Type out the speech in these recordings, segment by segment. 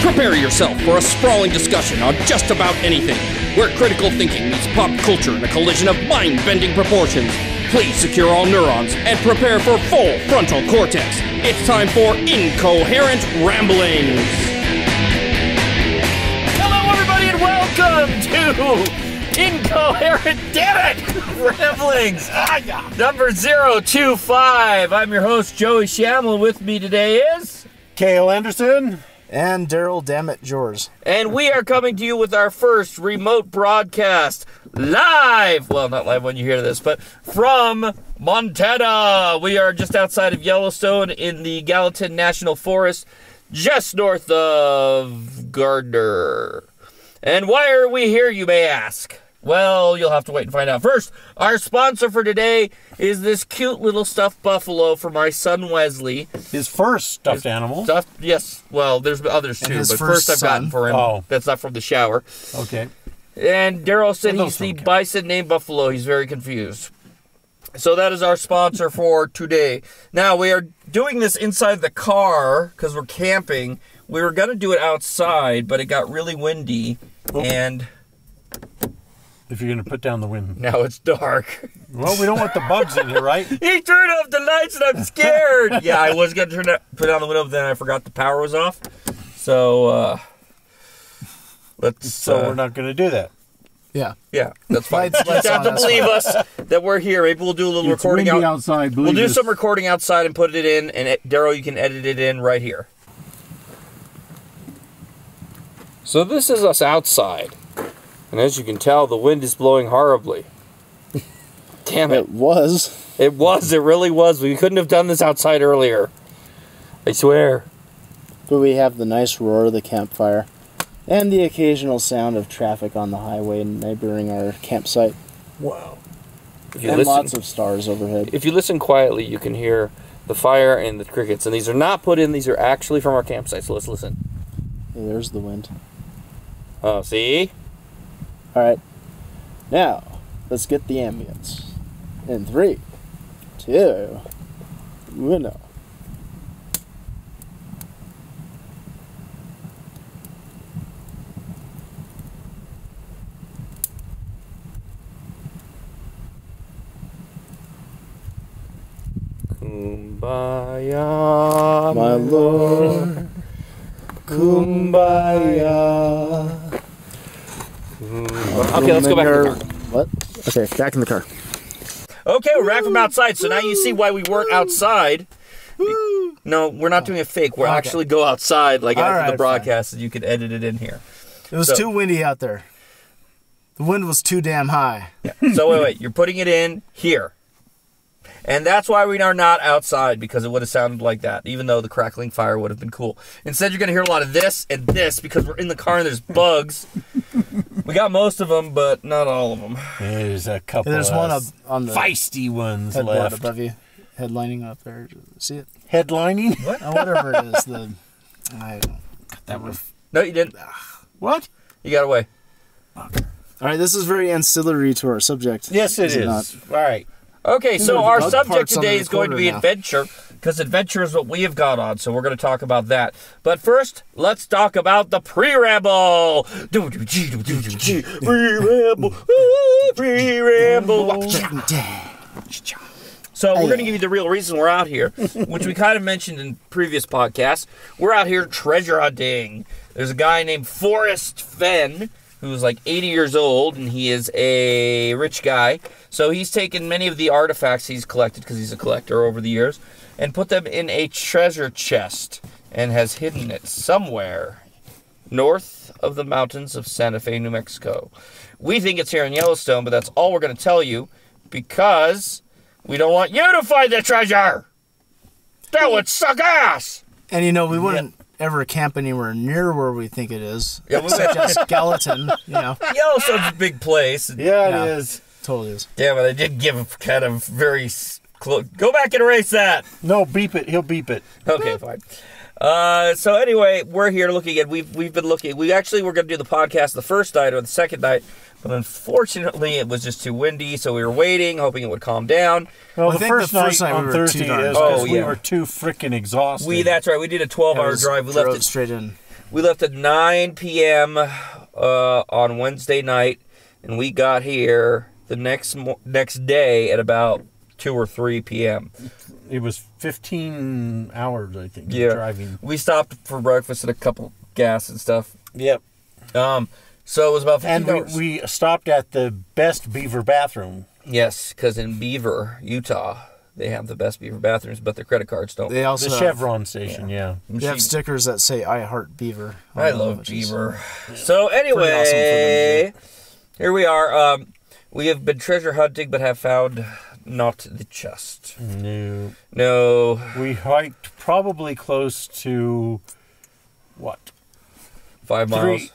Prepare yourself for a sprawling discussion on just about anything, where critical thinking meets pop culture in a collision of mind-bending proportions. Please secure all neurons and prepare for full frontal cortex. It's time for Incoherent Ramblings. Hello, everybody, and welcome to Incoherent, damn it, Ramblings, number 025. I'm your host, Joey Shamlin. With me today is... Cale Anderson. And Daryl, damn it, yours. And we are coming to you with our first remote broadcast live. Well, not live when you hear this, but from Montana. We are just outside of Yellowstone in the Gallatin National Forest, just north of Gardner. And why are we here, you may ask? Well, you'll have to wait and find out. First, our sponsor for today is this cute little stuffed buffalo for my son Wesley. His first stuffed animal. Yes. Well, there's others too, but first I've gotten for him. Oh. That's not from the shower. Okay. And Daryl said he's the bison named Buffalo. He's very confused. So that is our sponsor for today. Now, we are doing this inside the car because we're camping. We were going to do it outside, but it got really windy, and... If you're going to put down the wind. Now it's dark. Well, we don't want the bugs in here, right? He turned off the lights and I'm scared. Yeah, I was going to put down the window, but then I forgot the power was off. So, So we're not going to do that. Yeah. Yeah, that's fine. You have to believe us that we're here. Maybe we'll do a little recording outside. We'll do some recording outside and put it in, and Daryl, you can edit it in right here. So this is us outside. And as you can tell, the wind is blowing horribly. Damn it. It was. It really was. We couldn't have done this outside earlier. I swear. But we have the nice roar of the campfire and the occasional sound of traffic on the highway neighboring our campsite. Wow. And lots of stars overhead. If you listen quietly, you can hear the fire and the crickets. And these are not put in. These are actually from our campsite. So let's listen. Hey, there's the wind. Oh, see? Alright. Now, let's get the ambience. In 3, 2, 1. Kumbaya, My Lord. Kumbaya. Okay, let's go back to the car. What? Okay, back in the car. Okay, we're back from outside, so now you see why we weren't outside. No, we're not doing a fake. We'll actually go outside like after the broadcast, and you can edit it in here. It was too windy out there. The wind was too damn high. Yeah. So wait, you're putting it in here. And that's why we are not outside, because it would have sounded like that, even though the crackling fire would have been cool. Instead, you're going to hear a lot of this and this, because we're in the car and there's bugs. We got most of them, but not all of them. There's a couple There's one up on the feisty ones headboard left. above you. Headlining up there. See it? Headlining? What? Whatever it is. I don't know. That was... No, you didn't. What? You got away. All right, this is very ancillary to our subject. Yes, it is. Not? All right. Okay, so There's our bug subject parts on today the is going to be recorder now. adventure, because adventure is what we have got on, so we're going to talk about that. But first, let's talk about the pre-ramble. Pre-ramble. Pre-ramble. So we're going to give you the real reason we're out here, which we kind of mentioned in previous podcasts. We're out here treasure hunting. There's a guy named Forrest Fenn, who's like 80 years old, and he is a rich guy. So he's taken many of the artifacts he's collected, because he's a collector over the years, and put them in a treasure chest, and has hidden it somewhere north of the mountains of Santa Fe, New Mexico. We think it's here in Yellowstone, but that's all we're going to tell you, because we don't want you to find the treasure. That would suck ass. And we wouldn't ever camp anywhere near where we think it is. Yeah, we Except just Gallatin, Yellowstone's a big place. Yeah, it is. Totally is. Yeah, but I did give kind of very close. Go back and erase that. No, beep it. He'll beep it. Okay, fine. So anyway, we're here looking at. We've been looking. We actually were going to do the podcast the first night or the second night, but unfortunately it was just too windy. So we were waiting, hoping it would calm down. Well, I the think first the first night night on we were too Thursday darn is tired. because Oh, we yeah. were too freaking exhausted. That's right. We did a 12-hour drive. We left drove it straight in. We left at 9 p.m. On Wednesday night, and we got here the next day at about 2 or 3 p.m. It was 15 hours, I think, Yeah. driving. We stopped for breakfast at a couple gas and stuff. Yep. So it was about 15 And hours. we stopped at the best Beaver bathroom. Yes, because in Beaver, Utah, they have the best Beaver bathrooms, but their credit cards don't. They also The have, Chevron station, yeah. they have stickers that say "I heart Beaver." I on them, love which is- Beaver. So Pretty awesome for them anyway, to here we are. We have been treasure hunting, but have found not the chest. No. No. We hiked probably close to, what? 5 miles.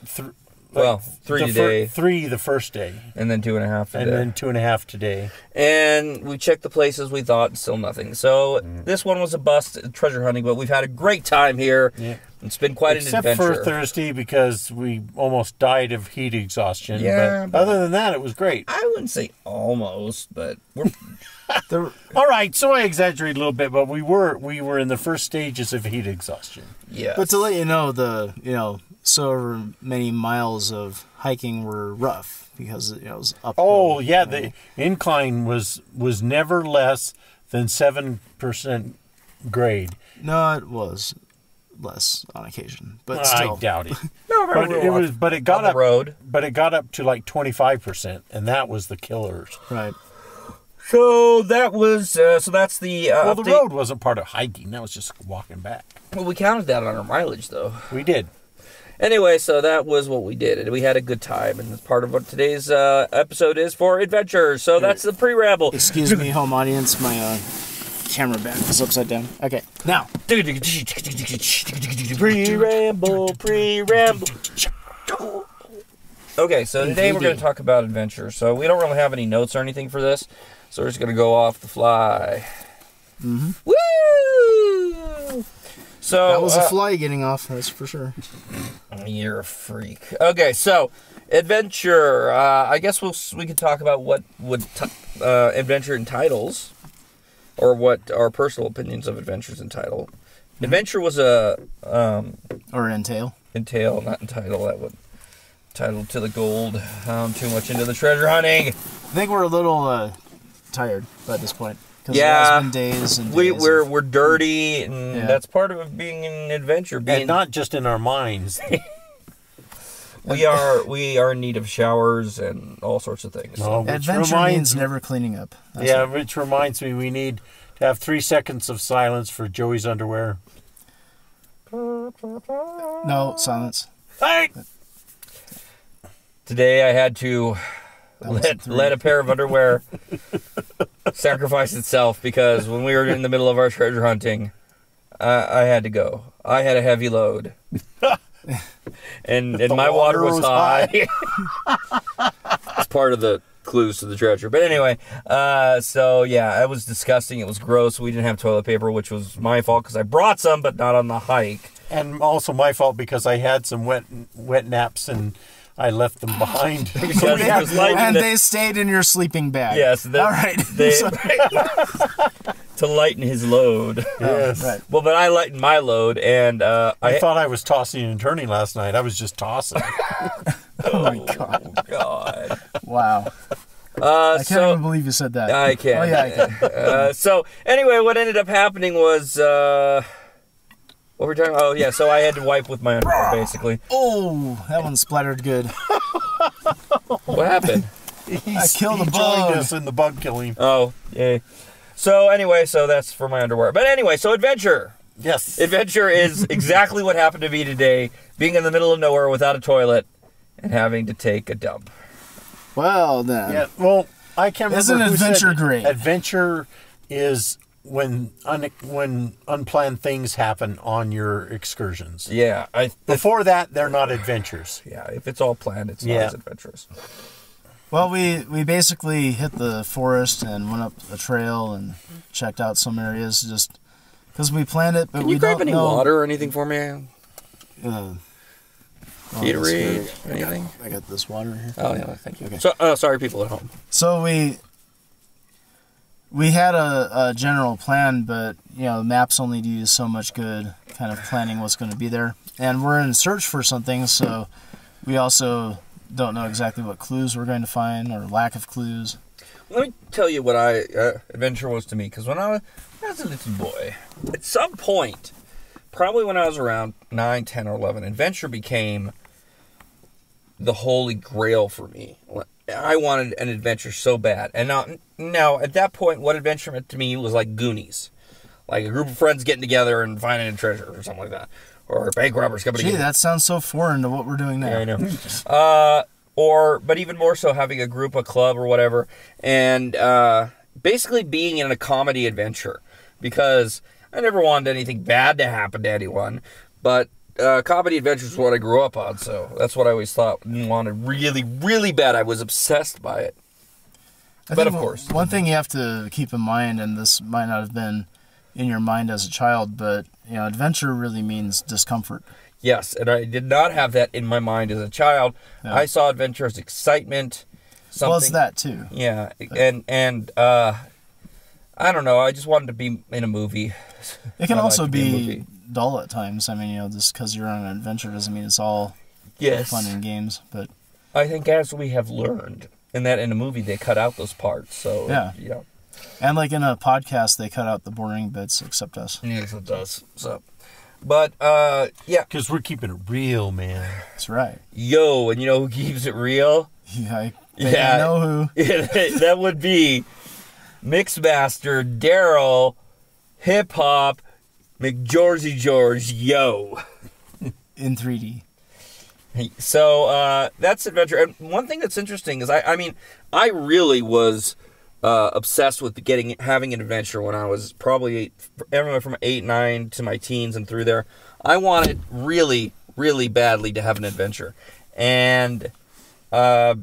Well, 3 today. 3 the first day. And then 2.5 today. And then 2.5 today. And we checked the places we thought, still nothing. So this one was a bust, treasure hunting, but we've had a great time here. Yeah. It's been quite Except an adventure. for Thursday because we almost died of heat exhaustion. Yeah, but other than that, it was great. I wouldn't say almost, but we're All right, so I exaggerated a little bit, but we were in the first stages of heat exhaustion. yeah. But to let you know, so many miles of hiking were rough because it was up. Oh yeah, the incline was never less than 7% grade. No, it was less on occasion, but I still. doubt it. no, but it got on the up. road. But it got up to like 25%, and that was the killers. Right. So that was so that's the Well, the update. road wasn't part of hiking; that was just walking back. Well, we counted that on our mileage though. We did. Anyway, so that was what we did, and we had a good time, and that's part of what today's episode is for adventures. So that's the pre-ramble. Excuse me, home audience. My camera back is upside down. Okay, now. Pre-ramble. Okay, so today we're going to talk about adventure. So we don't really have any notes or anything for this, so we're just going to go off the fly. Mm-hmm. Woo! So That was a fly getting off, that's for sure. You're a freak. Okay, so adventure. I guess we can talk about what would adventure entitles, or what our personal opinions of adventures entitle. Adventure was a Or entail. entail, not entitle. That would title to the gold. Too much into the treasure hunting. I think we're a little tired by this point. Because Yeah. it has been days and days. We're dirty, and Yeah. that's part of being an adventure. And not just in our minds. we are in need of showers and all sorts of things. No, which Adventure reminds means never cleaning up. That's yeah, it. which reminds me, we need to have 3 seconds of silence for Joey's underwear. No, silence. Hey! Today I had to wasn't three. let a pair of underwear sacrifice itself because when we were in the middle of our treasure hunting, I had to go. I had a heavy load. and my water was high. It's part of the clues to the treasure. But anyway, so yeah, it was disgusting. It was gross. We didn't have toilet paper, which was my fault because I brought some, but not on the hike. And also my fault because I had some wet naps and I left them behind. Because it was light And in they stayed in your sleeping bag. Yes. All right. To lighten his load. Yes. Right. Well, but I lightened my load, and I thought I was tossing and turning last night. I was just tossing. Oh my god. God. Wow. I can't So even believe you said that. I can't. Oh yeah, I can. So anyway, what ended up happening was what were we talking? Oh yeah, so I had to wipe with my underwear basically. Oh, that one splattered good. What happened? I killed a He joined bug. us in the bug killing. Oh yay. So anyway, so that's for my underwear. But anyway, so adventure. Yes. Adventure is exactly what happened to me today, being in the middle of nowhere without a toilet and having to take a dump. Well then. Yeah. Well, I can't remember. Isn't who said adventure great? Adventure is when unplanned things happen on your excursions. Yeah, Before that, they're not adventures. yeah, if it's all planned, it's not Yeah. as adventurous. Well, we basically hit the forest and went up a trail and checked out some areas just Because we planned it, but Can we you grab don't any know. water or anything for me? Gatorade. Gatorade? Anything? I got this water here. Oh, yeah, thank you. Okay. So, sorry, people at home. So we had a general plan, but the maps only do you so much good kind of planning what's going to be there. And we're in search for something, so we also don't know exactly what clues we're going to find or lack of clues. Let me tell you what adventure was to me, because when I was a little boy, at some point, probably when I was around 9, 10, or 11, adventure became the holy grail for me. I wanted an adventure so bad. And now at that point, what adventure meant to me was like Goonies. Like a group of friends getting together and finding a treasure or something like that. Or bank robbers coming together. Gee, that sounds so foreign to what we're doing now. Yeah, I know. But even more so, having a group, a club, or whatever, and basically being in a comedy adventure. Because I never wanted anything bad to happen to anyone, but comedy adventures is what I grew up on, so that's what I always thought and wanted really, really bad. I was obsessed by it. But of course. One thing you have to keep in mind, and this might not have been in your mind as a child, but adventure really means discomfort. Yes, and I did not have that in my mind as a child. Yeah. I saw adventure as excitement. Something, Well, it's that too. Yeah, and I don't know. I just wanted to be in a movie. It can I also like to be in a be movie. dull at times. I mean, just because you're on an adventure doesn't mean it's all Yes. fun and games. But I think as we have learned, in a movie they cut out those parts. So Yeah. And like in a podcast, they cut out the boring bits, except us. Yes, it does. So, but yeah. Because we're keeping it real, man. That's right. Yo, and you know who keeps it real? Yeah, I Yeah. know who. That would be Mixmaster Daryl Hip Hop McGeorgie George. Yo. In 3D. So that's adventure. And one thing that's interesting is I really was obsessed with having an adventure when I was probably everywhere from 8, 9 to my teens and through there. I wanted really, really badly to have an adventure, and I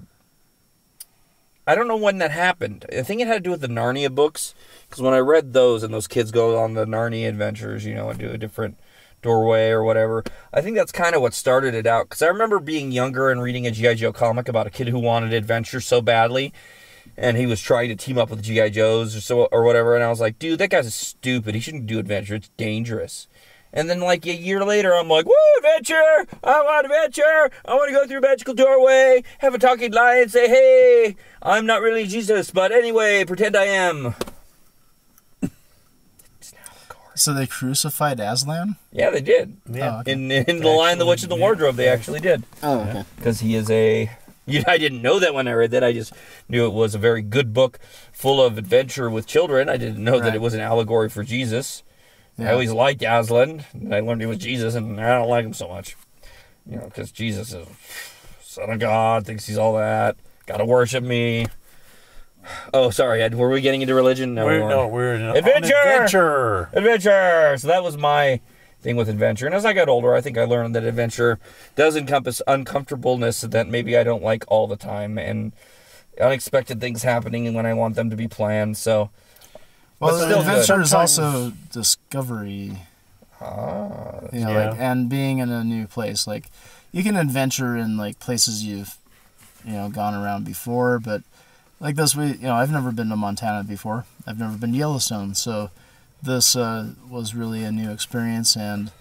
don't know when that happened. I think it had to do with the Narnia books, because when I read those and those kids go on the Narnia adventures, and do a different doorway or whatever, I think that's kind of what started it out. Because I remember being younger and reading a G.I. Joe comic about a kid who wanted adventure so badly, and he was trying to team up with G.I. Joes or whatever, and I was like, dude, that guy's stupid. He shouldn't do adventure. It's dangerous. And then like a year later, I'm like, woo, adventure! I want adventure! I want to go through a magical doorway, have a talking lion, say, hey, I'm not really Jesus, but anyway, pretend I am. So they crucified Aslan? Yeah, they did. Yeah. Oh, okay. In The Lion, the Witch, and the Wardrobe, they actually did. Oh, okay. Because he is I didn't know that when I read that. I just knew it was a very good book full of adventure with children. I didn't know that Right. it was an allegory for Jesus. Yeah. I always liked Aslan, and I learned he was Jesus, and I don't like him so much. Because Jesus is Son of God, thinks he's all that. Gotta worship me. Oh, sorry. Were we getting into religion? No, we weren't. We're in Adventure! adventure. Adventure! So that was my thing with adventure. And as I got older, I think I learned that adventure does encompass uncomfortableness that maybe I don't like all the time, and unexpected things happening when I want them to be planned. So, Well, but still adventure good. is also discovery. Yeah. And being in a new place. Like, you can adventure in like places you've, gone around before, but like this, I've never been to Montana before. I've never been to Yellowstone, so this was really a new experience, and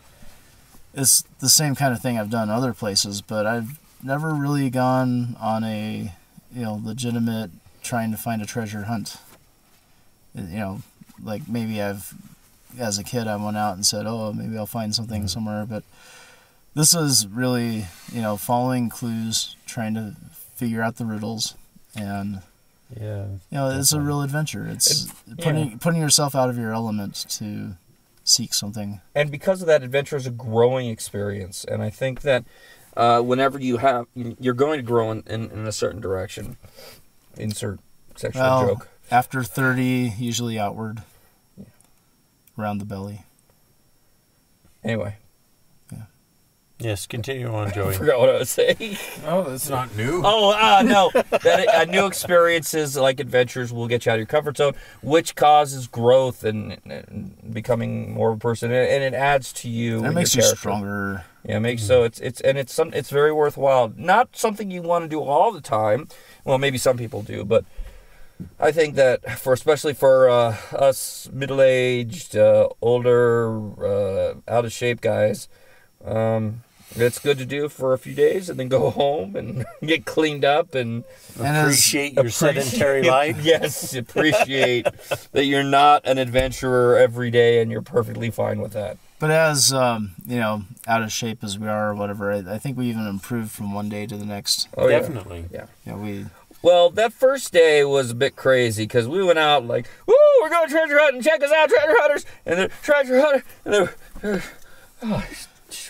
it's the same kind of thing I've done other places, but I've never really gone on a, legitimate trying to find a treasure hunt. Like maybe as a kid, I went out and said, oh, maybe I'll find something somewhere, but this is really, following clues, trying to figure out the riddles, and Yeah. it's a real adventure. It's putting yourself out of your element to seek something. And because of that, adventure is a growing experience. And I think that whenever you're going to grow in a certain direction. Insert sexual joke. After 30, usually outward. Around the belly. Anyway. Yeah. Yes, continue on, I Joey. forgot what I was saying. Oh, that's not new. Oh, no. That new experiences like adventures will get you out of your comfort zone, which causes growth and becoming more of a person, and it adds to you. It and makes your you character. stronger. Yeah, it makes so it's very worthwhile. Not something you want to do all the time. Well, maybe some people do, but I think that especially for us middle-aged, older, out of shape guys. It's good to do for a few days and then go home and get cleaned up and Appreciate your sedentary life. Yes, appreciate that you're not an adventurer every day and you're perfectly fine with that. But as, out of shape as we are or whatever, I think we even improved from one day to the next. Oh, yeah. Definitely. Yeah. Well, that first day was a bit crazy because we went out like, woo, we're going treasure hunting, check us out, treasure hunters, and the treasure hunter, and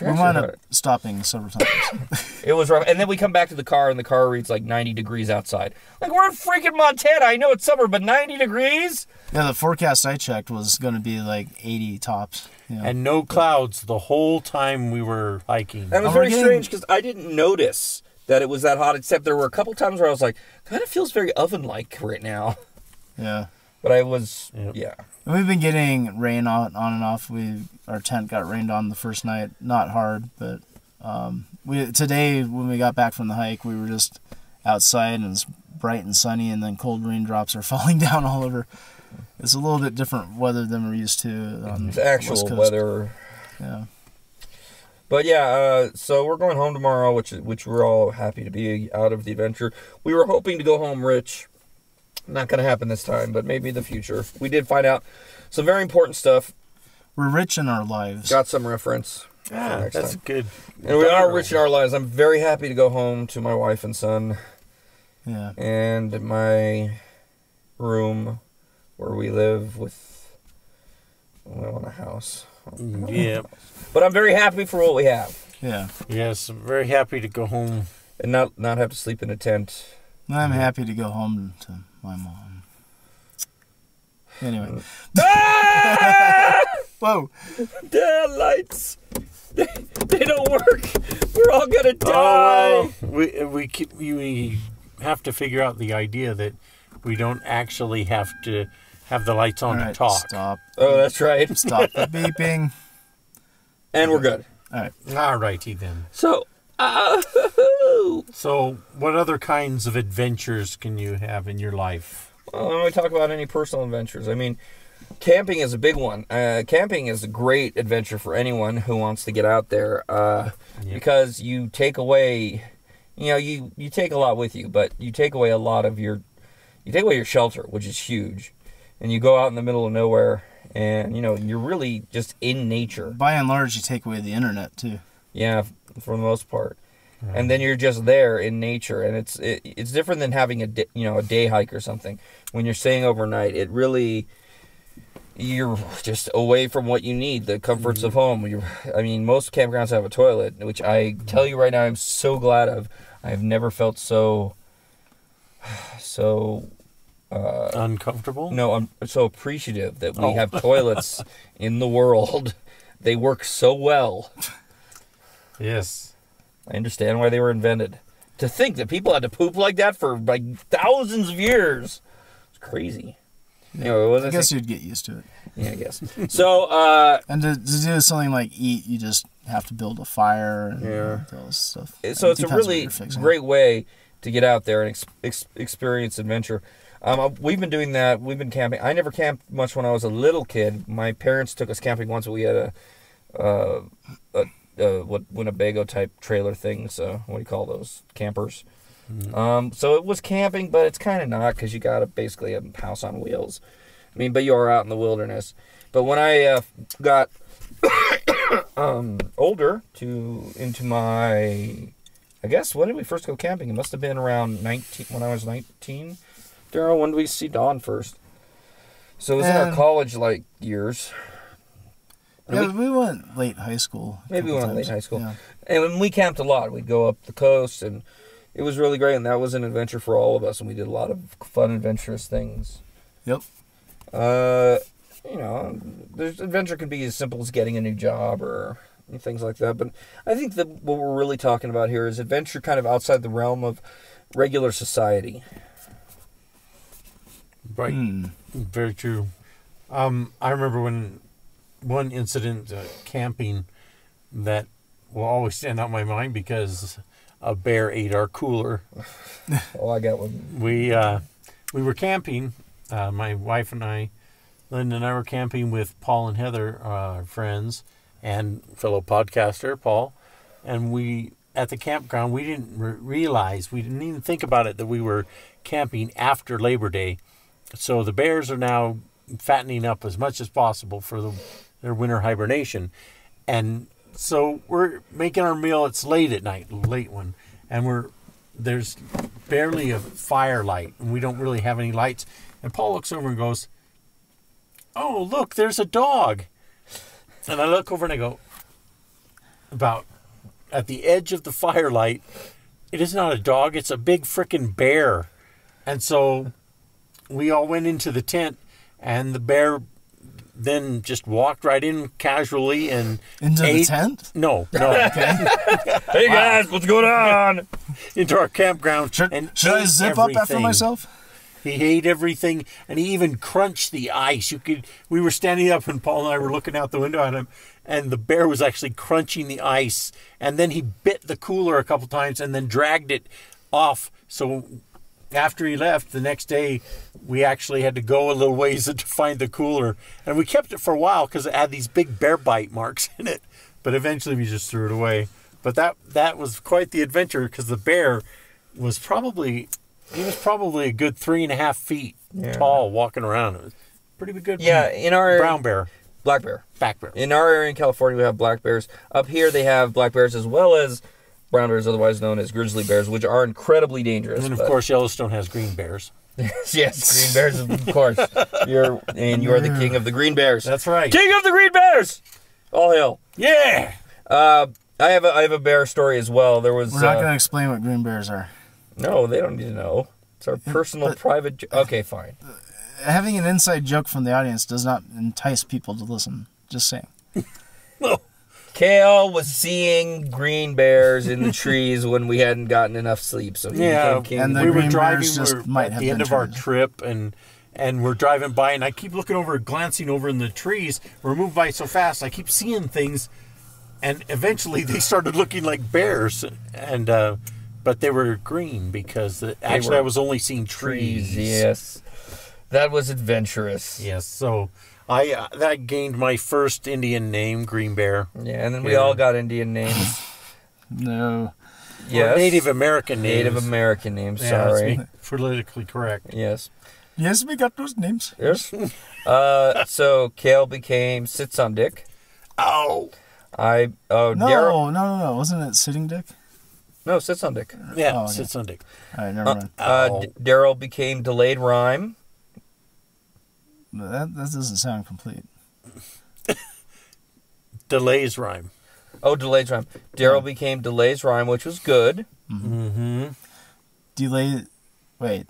We wound up stopping several times. It was rough. And then we come back to the car, and the car reads like 90 degrees outside. Like, we're in freaking Montana. I know it's summer, but 90 degrees? Yeah, the forecast I checked was going to be like 80 tops. Yeah. And no clouds the whole time we were hiking. And it was very strange because I didn't notice that it was that hot, except there were a couple times where I was like, kind of feels very oven-like right now. Yeah. But I was, yeah. And we've been getting rain on and off. Our tent got rained on the first night. Not hard, but today when we got back from the hike, we were just outside and it's bright and sunny, and then cold raindrops are falling down all over. It's a little bit different weather than we're used to. It's actual weather. Yeah. But yeah, so we're going home tomorrow, which we're all happy to be out of the adventure. We were hoping to go home rich. Not going to happen this time, but maybe in the future. We did find out some very important stuff. We're rich in our lives. Got some reference. That's good. And we are rich in our lives. I'm very happy to go home to my wife and son. Yeah. And my room where we live with... We want a house. Yeah. But I'm very happy for what we have. Yeah. Yes, I'm very happy to go home. And not have to sleep in a tent. I'm happy to go home to my mom. Anyway. Ah! Whoa. The lights. They don't work. We're all gonna die. Oh, well, we have to figure out the idea that we don't actually have to have the lights on to talk. Stop. Oh, that's right. Stop the beeping. And we're good. All right. All righty then. So, So, what other kinds of adventures can you have in your life? when we talk about any personal adventures, I mean, camping is a big one. Camping is a great adventure for anyone who wants to get out there because you take away, you take a lot with you, but you take away a lot of your shelter, which is huge. And you go out in the middle of nowhere and, you're really just in nature. By and large, you take away the internet, too. Yeah, for the most part. And then you're just there in nature, and it's different than having a day hike or something. When you're staying overnight, you're just away from what you need, the comforts of home. Most campgrounds have a toilet, which I tell you right now, I'm so glad of. I've never felt so uncomfortable? No, I'm so appreciative that we have toilets in the world. They work so well. Yes. I understand why they were invented. To think that people had to poop like that for thousands of years. It's crazy. I guess you'd get used to it. Yeah, I guess. So, and to do something like eat, you just have to build a fire and all this stuff. So it's a really great way to get out there and experience adventure. We've been doing that. We've been camping. I never camped much when I was a little kid. My parents took us camping once. We had a Winnebago type trailer things. What do you call those? Campers. Mm-hmm. So it was camping, but it's kind of not because you got basically a house on wheels. But you are out in the wilderness. But when I got older, into my, I guess, when did we first go camping? It must have been around 19, when I was 19. Daryl, when did we see Dawn first? So it was in our college years. Yeah, we went late high school. Maybe we went late high school. Yeah. And when we camped a lot, we'd go up the coast, and it was really great, and that was an adventure for all of us, and we did a lot of fun, adventurous things. Yep. Adventure could be as simple as getting a new job or and things like that. But I think that what we're really talking about here is adventure kind of outside the realm of regular society. Right. Very true. I remember one incident camping that will always stand out in my mind because a bear ate our cooler. Oh, I got one. We were camping. My wife and I, Linda and I, were camping with Paul and Heather, our friends, and fellow podcaster Paul. And we at the campground, we didn't realize, we didn't even think about it, that we were camping after Labor Day. So the bears are now fattening up as much as possible for their winter hibernation. And so we're making our meal. It's late at night, late one. And there's barely a firelight, and we don't really have any lights. And Paul looks over and goes, "Oh, look, there's a dog." And I look over and I go, about at the edge of the firelight, it is not a dog, it's a big frickin' bear. And so we all went into the tent, and the bear then just walked right in casually and Into ate. the tent? No. Okay. Hey guys, what's going on? Into our campground. Should and I ate zip up after everything. myself? He ate everything, and he even crunched the ice. We were standing up, and Paul and I were looking out the window at him, and the bear was actually crunching the ice. And then he bit the cooler a couple times, and then dragged it off. So after he left, the next day, we actually had to go a little ways to find the cooler, and we kept it for a while because it had these big bear bite marks in it. But eventually, we just threw it away. But that was quite the adventure, because the bear was probably. He was probably a good 3.5 feet tall, walking around. It was pretty good. Yeah, in our brown bear, black bear, black bear. In our area in California, we have black bears. Up here, they have black bears as well as brown bears, otherwise known as grizzly bears, which are incredibly dangerous. And of course, Yellowstone has green bears. Yes, green bears, of course. You're the king of the green bears. That's right. King of the green bears. All hail. Yeah. I have a bear story as well. There was. We're not going to explain what green bears are. No, they don't need to know. It's our personal, private... Okay, fine. Having an inside joke from the audience does not entice people to listen. Just saying. No. Kale was seeing green bears in the trees when we hadn't gotten enough sleep, so he became king. And the we were green driving bears just we're might at have the end been of our trees. trip, and we're driving by, and I keep looking over, glancing over in the trees. We're moving by so fast, I keep seeing things, and eventually they started looking like bears, and but they were green because actually I was only seeing trees. Yes, that was adventurous. Yes, so I gained my first Indian name, Green Bear. Yeah, and then we all got Indian names. No. Yes, or Native American names. Native American names. Yeah, Sorry. let's be politically correct. Yes. Yes, we got those names. Yes. So Kale became Sitsundick. Oh. No. Wasn't it Sitting Dick? No, Sitsundick. Yeah, Oh, okay. Sitsundick. All right, never mind. Daryl became Delayed Rhyme. That doesn't sound complete. Delays rhyme. Oh, Delayed Rhyme. Daryl became Delay's Rhyme, which was good. Mm-hmm. Delay. Wait.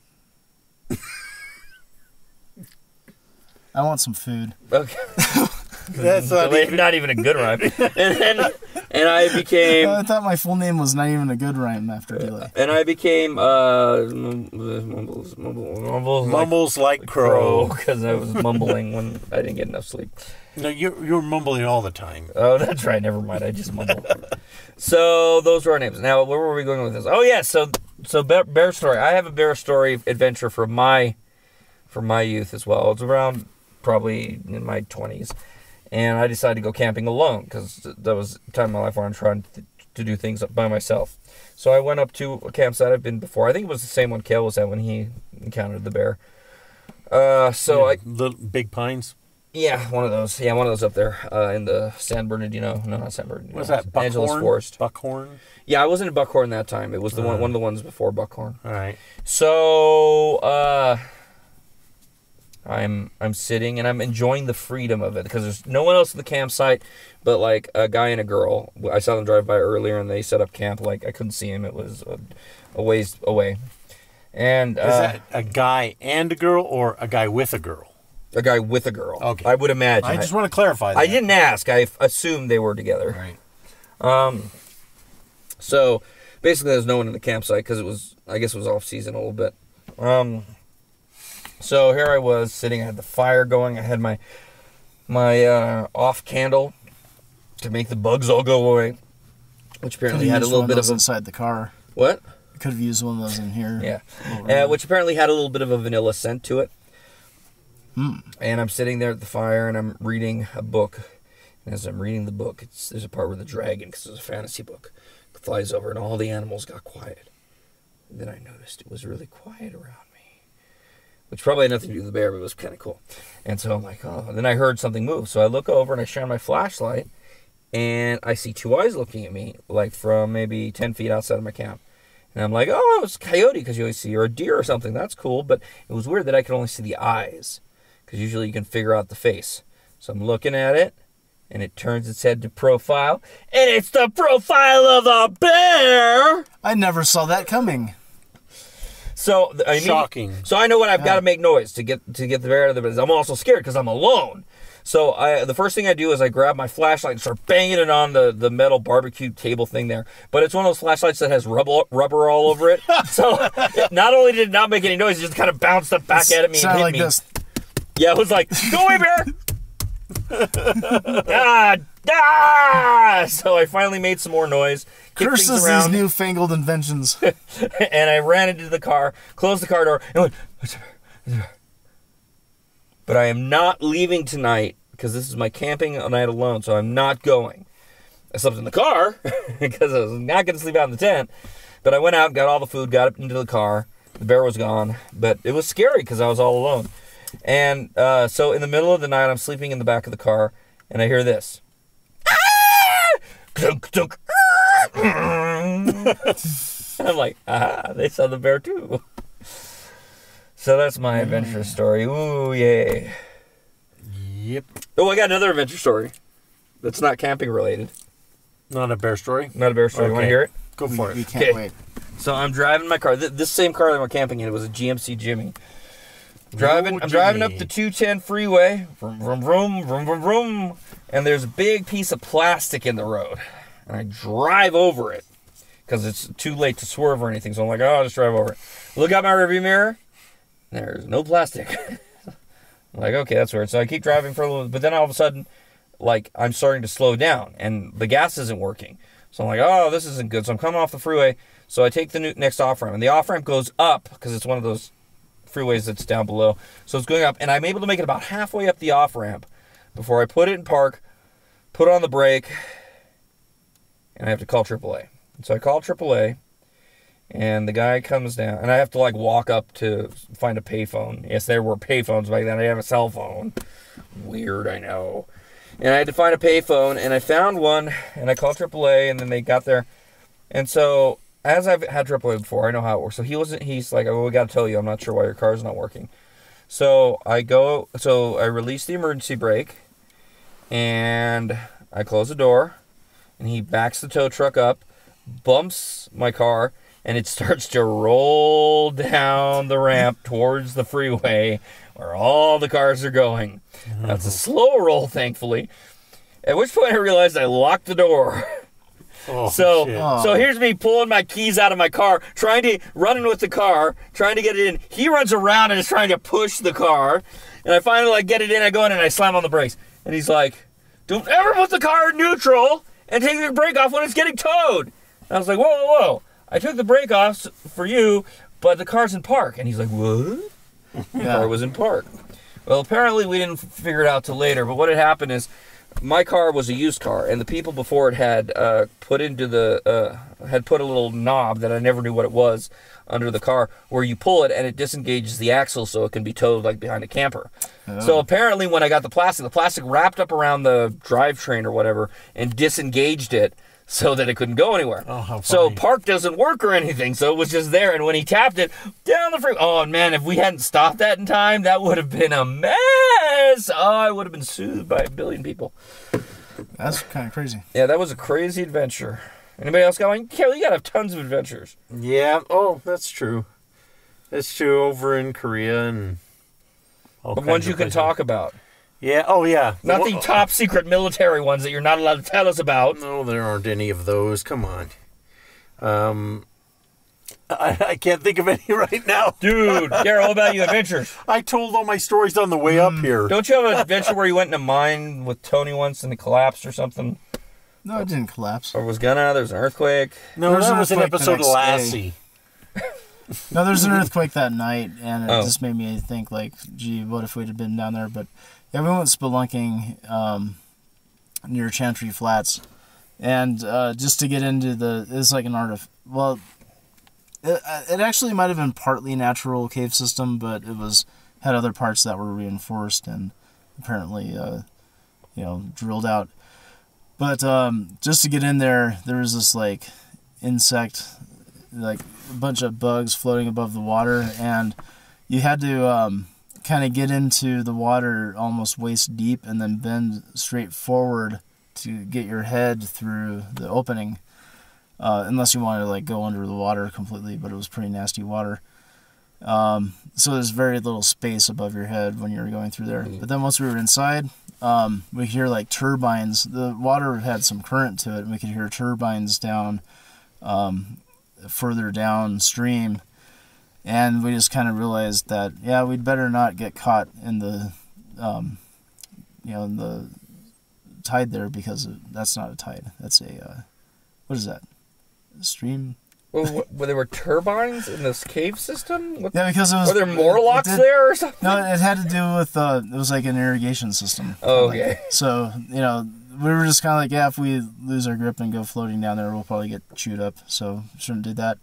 I want some food. Okay. That's not even a good rhyme. And I became... I thought my full name was not even a good rhyme after delay. And I became Mumbles like crow. Because I was mumbling when I didn't get enough sleep. No, you're mumbling all the time. Oh, that's right. Never mind. I just mumbled. So those were our names. Now, where were we going with this? Oh, yeah. So bear story. I have a bear story adventure from my youth as well. It's around probably in my 20s. And I decided to go camping alone because that was a time in my life where I'm trying to do things by myself. So I went up to a campsite I've been before. I think it was the same one Kale was at when he encountered the bear. Little Big Pines. Yeah, one of those. Yeah, one of those up there in the San Bernardino. No, not San Bernardino. What's that? Angeles Buckhorn? Forest. Buckhorn? Yeah, I wasn't in Buckhorn that time. It was the one of the ones before Buckhorn. All right. So, I'm sitting and I'm enjoying the freedom of it because there's no one else in the campsite but like a guy and a girl. I saw them drive by earlier and they set up camp. Like I couldn't see him. It was a ways away. And is that a guy and a girl or a guy with a girl? A guy with a girl. Okay. I would imagine. I just want to clarify that. I didn't ask. I assumed they were together. Right. So basically, there's no one in the campsite because I guess it was off season a little bit. So here I was sitting. I had the fire going. I had my off candle to make the bugs all go away, which apparently had a little bit of inside the car. What? Could have used one of those in here. Yeah, which apparently had a little bit of a vanilla scent to it. And I'm sitting there at the fire and I'm reading a book. And as I'm reading the book, there's a part where the dragon, because it's a fantasy book, flies over and all the animals got quiet. And then I noticed it was really quiet around me, which probably had nothing to do with the bear, but it was kind of cool. And so I'm like, oh. And then I heard something move. So I look over and I shine my flashlight and I see two eyes looking at me, like from maybe 10 feet outside of my camp. And I'm like, oh, it's a coyote, because you always see, or a deer or something. That's cool. But it was weird that I could only see the eyes, because usually you can figure out the face. So I'm looking at it, and it turns its head to profile, and it's the profile of a bear! I never saw that coming. So Shocking. So I know what I've got to make noise to get the bear out of the business. I'm also scared because I'm alone. So the first thing I do is I grab my flashlight and start banging it on the metal barbecue table thing there. But it's one of those flashlights that has rubber all over it. So not only did it not make any noise, it just kind of bounced up back at me and hit like me. This. Yeah, it was like, go away, bear! So I finally made some more noise. Curses these newfangled inventions. And I ran into the car, closed the car door, and went, what's the bear? But I am not leaving tonight because this is my camping night alone, so I'm not going. I slept in the car because I was not going to sleep out in the tent. But I went out, got all the food, got up into the car. The bear was gone, but it was scary because I was all alone. And so in the middle of the night, I'm sleeping in the back of the car, and I hear this. Clunk, clunk. I'm like, they saw the bear too. So that's my adventure story. Ooh, yay. Yep. Oh, I got another adventure story that's not camping related. Not a bear story? Not a bear story. Okay. You want to hear it? Go for it. We can't wait. So I'm driving my car. This same car that we're camping in, it was a GMC Jimmy. I'm driving up the 210 freeway. Vroom, vroom, vroom, vroom, vroom, vroom. And there's a big piece of plastic in the road. And I drive over it because it's too late to swerve or anything. So I'm like, oh, I'll just drive over it. Look out my rearview mirror. There's no plastic. I'm like, okay, that's weird. So I keep driving for a little bit. But then all of a sudden, like, I'm starting to slow down. And the gas isn't working. So I'm like, oh, this isn't good. So I'm coming off the freeway. So I take the next off-ramp. And the off-ramp goes up because it's one of those freeways that's down below. So it's going up. And I'm able to make it about halfway up the off-ramp before I put it in park, put on the brake, and I have to call AAA. And so I call AAA. And the guy comes down, and I have to, like, walk up to find a payphone. Yes, there were payphones back then. I didn't have a cell phone. Weird, I know. And I had to find a payphone, and I found one, and I called AAA, and then they got there. And so, as I've had AAA before, I know how it works. So he's like, oh, we got to tell you, I'm not sure why your car's not working. So I release the emergency brake, and I close the door, and he backs the tow truck up, bumps my car, and it starts to roll down the ramp towards the freeway where all the cars are going. Now, it's a slow roll, thankfully. At which point I realized I locked the door. Oh, so here's me pulling my keys out of my car, running with the car, trying to get it in. He runs around and is trying to push the car. And I finally get it in, I go in and I slam on the brakes. And he's like, don't ever put the car in neutral and take the brake off when it's getting towed. And I was like, whoa. I took the brake off for you, but the car's in park. And he's like, what? The car was in park. Well, apparently we didn't figure it out till later, but what had happened is my car was a used car, and the people before it had put a little knob that I never knew what it was under the car, where you pull it and it disengages the axle so it can be towed like behind a camper. Oh. So apparently when I got the plastic wrapped up around the drivetrain or whatever and disengaged it so that it couldn't go anywhere. Oh, how funny. So park doesn't work or anything, so it was just there. And when he tapped it, down the freeway. Oh, man, if we hadn't stopped that in time, that would have been a mess. Oh, I would have been sued by a billion people. That's kind of crazy. Yeah, that was a crazy adventure. Anybody else going? Kelly, you got to have tons of adventures. Yeah, that's true. That's true over in Korea and all the kinds ones of you can places. talk about. Yeah. Oh, yeah. Not the top secret military ones that you're not allowed to tell us about. No, there aren't any of those. Come on. I can't think of any right now. Dude, Daryl, what about you? Adventures? I told all my stories on the way up here. Don't you have an adventure where you went in a mine with Tony once and it collapsed or something? No, it didn't collapse. Or was gonna? There was an earthquake. No, There was that an was an earthquake the episode of next Lassie. No, there's an earthquake that night, and it Oh. just made me think, like, gee, what if we'd have been down there? But yeah, we went spelunking near Chantry Flats, and just to get into it's like an well, it actually might have been partly natural cave system, but it had other parts that were reinforced and apparently, drilled out. But just to get in there, there was this like insect, like a bunch of bugs floating above the water, and you had to kind of get into the water almost waist deep and then bend straight forward to get your head through the opening, unless you wanted to like go under the water completely, but it was pretty nasty water. So there's very little space above your head when you were going through there. But then once we were inside, we could hear like turbines. The water had some current to it, and we could hear turbines down further downstream. And we just kind of realized that, yeah, we'd better not get caught in the, in the tide there, because that's not a tide. That's a, what is that? A stream? Well, there were turbines in this cave system? Yeah, because it was... Were there Morlocks there or something? No, it had to do with, it was like an irrigation system. Oh, okay. So, we were just kind of like, yeah, if we lose our grip and go floating down there, we'll probably get chewed up, so shouldn't do that.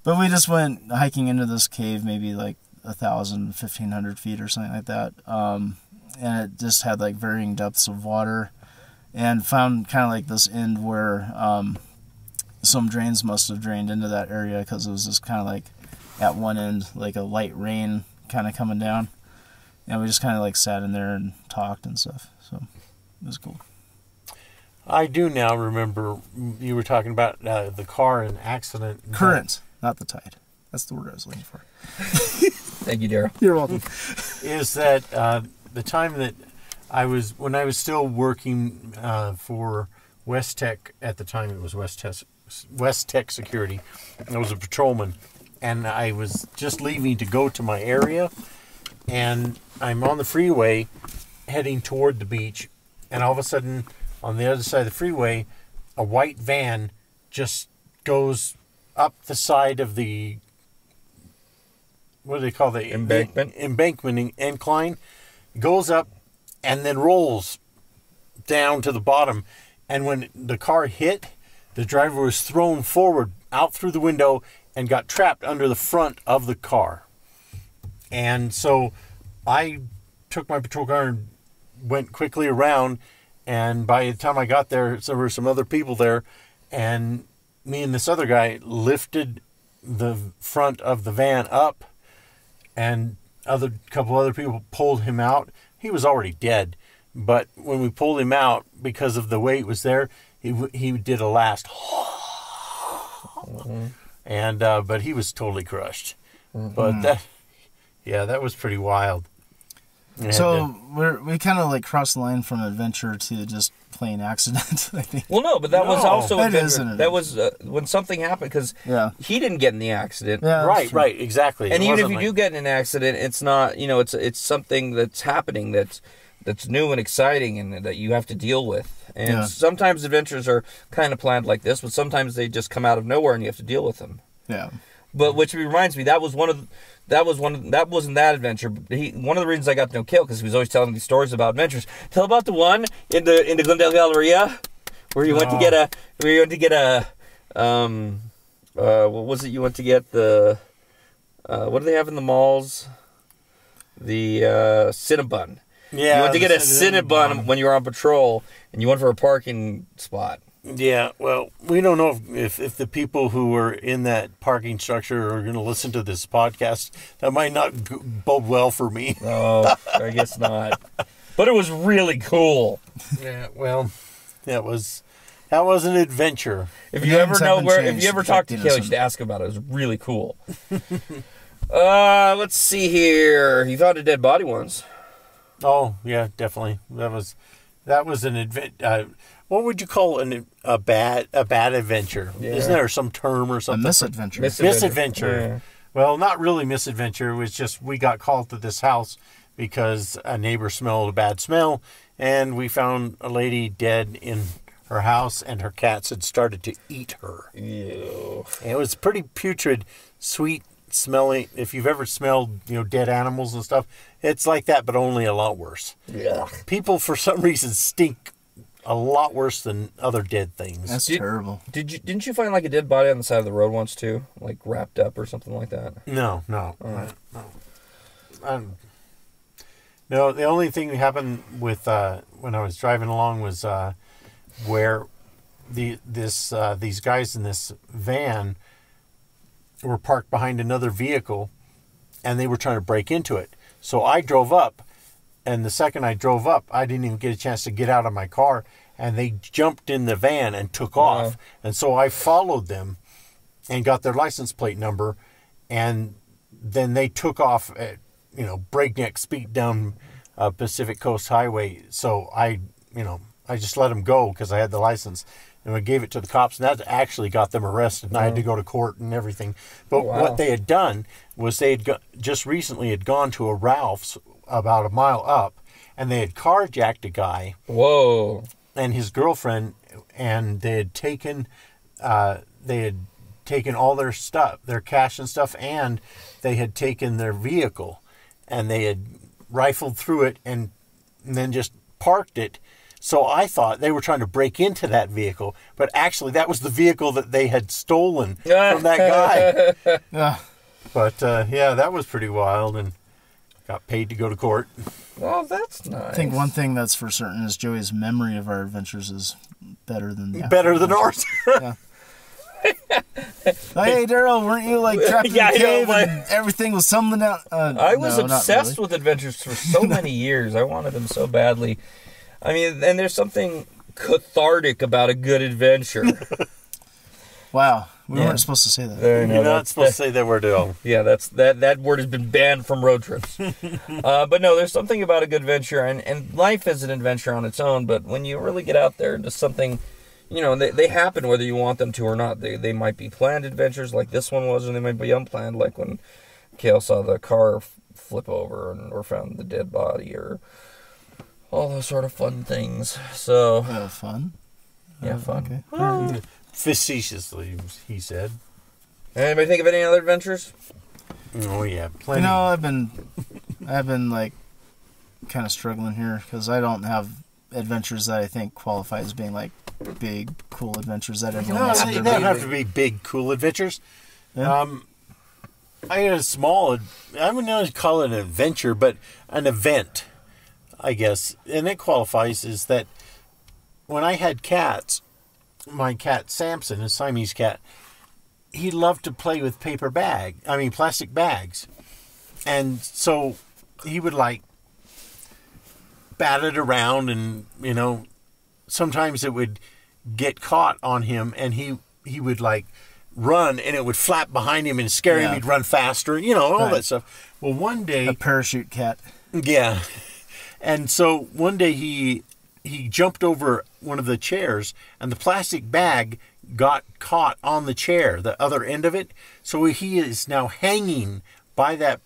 But we just went hiking into this cave, maybe like 1,000, 1,500 feet or something like that, and it just had like varying depths of water, and found kind of like this end where some drains must have drained into that area, because it was just kind of like at one end, like a light rain kind of coming down, and we just kind of like sat in there and talked and stuff, so it was cool. I do now remember you were talking about the car and accident. Current, not the tide. That's the word I was looking for. Thank you, Daryl. You're welcome. Is that the time that when I was still working for West Tech at the time? It was West Tech Security. I was a patrolman, and I was just leaving to go to my area, and I'm on the freeway heading toward the beach, and all of a sudden, on the other side of the freeway, a white van just goes up the side of the, what do they call the embankment incline, goes up and then rolls down to the bottom. And when the car hit, the driver was thrown forward out through the window and got trapped under the front of the car. And so I took my patrol car and went quickly around, and by the time I got there were some other people there, and me and this other guy lifted the front of the van up, and couple other people pulled him out. He was already dead, but when we pulled him out, because of the weight was there, he did a last Mm-hmm. and but he was totally crushed. Mm-hmm. But that was pretty wild. So we kind of like crossed the line from adventure to just plain accident, I think. Well, no, but that was also that was when something happened, because he didn't get in the accident. Yeah, right, exactly. And even if you do get in an accident, it's not, it's something that's happening that's new and exciting and that you have to deal with. And sometimes adventures are kind of planned like this, but sometimes they just come out of nowhere and you have to deal with them. Yeah. But which reminds me, that wasn't that adventure. One of the reasons I got to know Cale, because he was always telling me stories about adventures. Tell about the one in the Glendale Galleria where you went to get what was it? You went to get the what do they have in the malls? The Cinnabon. Yeah, you went to get a Cinnabon when you were on patrol, and you went for a parking spot. Yeah, well, we don't know if the people who were in that parking structure are going to listen to this podcast. That might not bode well for me. Oh, I guess not. But it was really cool. Yeah, well, that was an adventure. If you ever talk to Kale, you should ask about it. It was really cool. Let's see here. You found a dead body once. Oh yeah, definitely. That was an what would you call a bad adventure? Yeah. Isn't there some term or A something? misadventure. Misadventure. Yeah. Well, not really misadventure. It was just we got called to this house because a neighbor smelled a bad smell, and we found a lady dead in her house, and her cats had started to eat her. Ew. And it was pretty putrid, sweet smelling. If you've ever smelled, dead animals and stuff, it's like that, but only a lot worse. Yeah. People, for some reason, stink a lot worse than other dead things. That's terrible. Didn't you find like a dead body on the side of the road once too, like wrapped up or something like that? No. No, the only thing that happened with when I was driving along was where these guys in this van were parked behind another vehicle, and they were trying to break into it. So I drove up, and the second I drove up, I didn't even get a chance to get out of my car, and they jumped in the van and took off. And so I followed them and got their license plate number, and then they took off at, breakneck speed down Pacific Coast Highway. So I just let them go because I had the license, and I gave it to the cops, and that actually got them arrested, and I had to go to court and everything. But what they had done was they had just recently had gone to a Ralph's about a mile up, and they had carjacked a guy. Whoa. And his girlfriend, and they had taken all their stuff, their cash and stuff, and they had taken their vehicle, and they had rifled through it and then just parked it. So I thought they were trying to break into that vehicle, but actually that was the vehicle that they had stolen from that guy. Yeah. But that was pretty wild, and got paid to go to court. Well, that's nice. I think one thing that's for certain is Joey's memory of our adventures is better than ours. Yeah. Hey, Daryl, weren't you trapped in the cave and everything was tumbling down? I was obsessed with adventures for so many years. I wanted them so badly. I mean, and there's something cathartic about a good adventure. Wow, we weren't supposed to say that. You're not supposed to say that word at all. Yeah, that word has been banned from road trips. But no, there's something about a good adventure, and life is an adventure on its own. But when you really get out there into something, they happen whether you want them to or not. They might be planned adventures like this one was, and they might be unplanned, like when Kale saw the car flip over or found the dead body, or all those sort of fun things. So fun. Yeah, fun. Okay. Facetiously, he said. Anybody think of any other adventures? Oh yeah, plenty. I've been kind of struggling here because I don't have adventures that I think qualify as being big, cool adventures that everyone wants to do. They don't have to be big, cool adventures. Yeah. I had a small, I wouldn't know to call it an adventure, but an event, I guess. And it qualifies is that when I had cats, my cat Samson, a Siamese cat, he loved to play with plastic bags. And so he would bat it around, and sometimes it would get caught on him, and he would run, and it would flap behind him and scare him. He'd run faster, all that stuff. Well, one day, a parachute cat. Yeah. And so one day he jumped over one of the chairs, and the plastic bag got caught on the chair, the other end of it. So he is now hanging by that,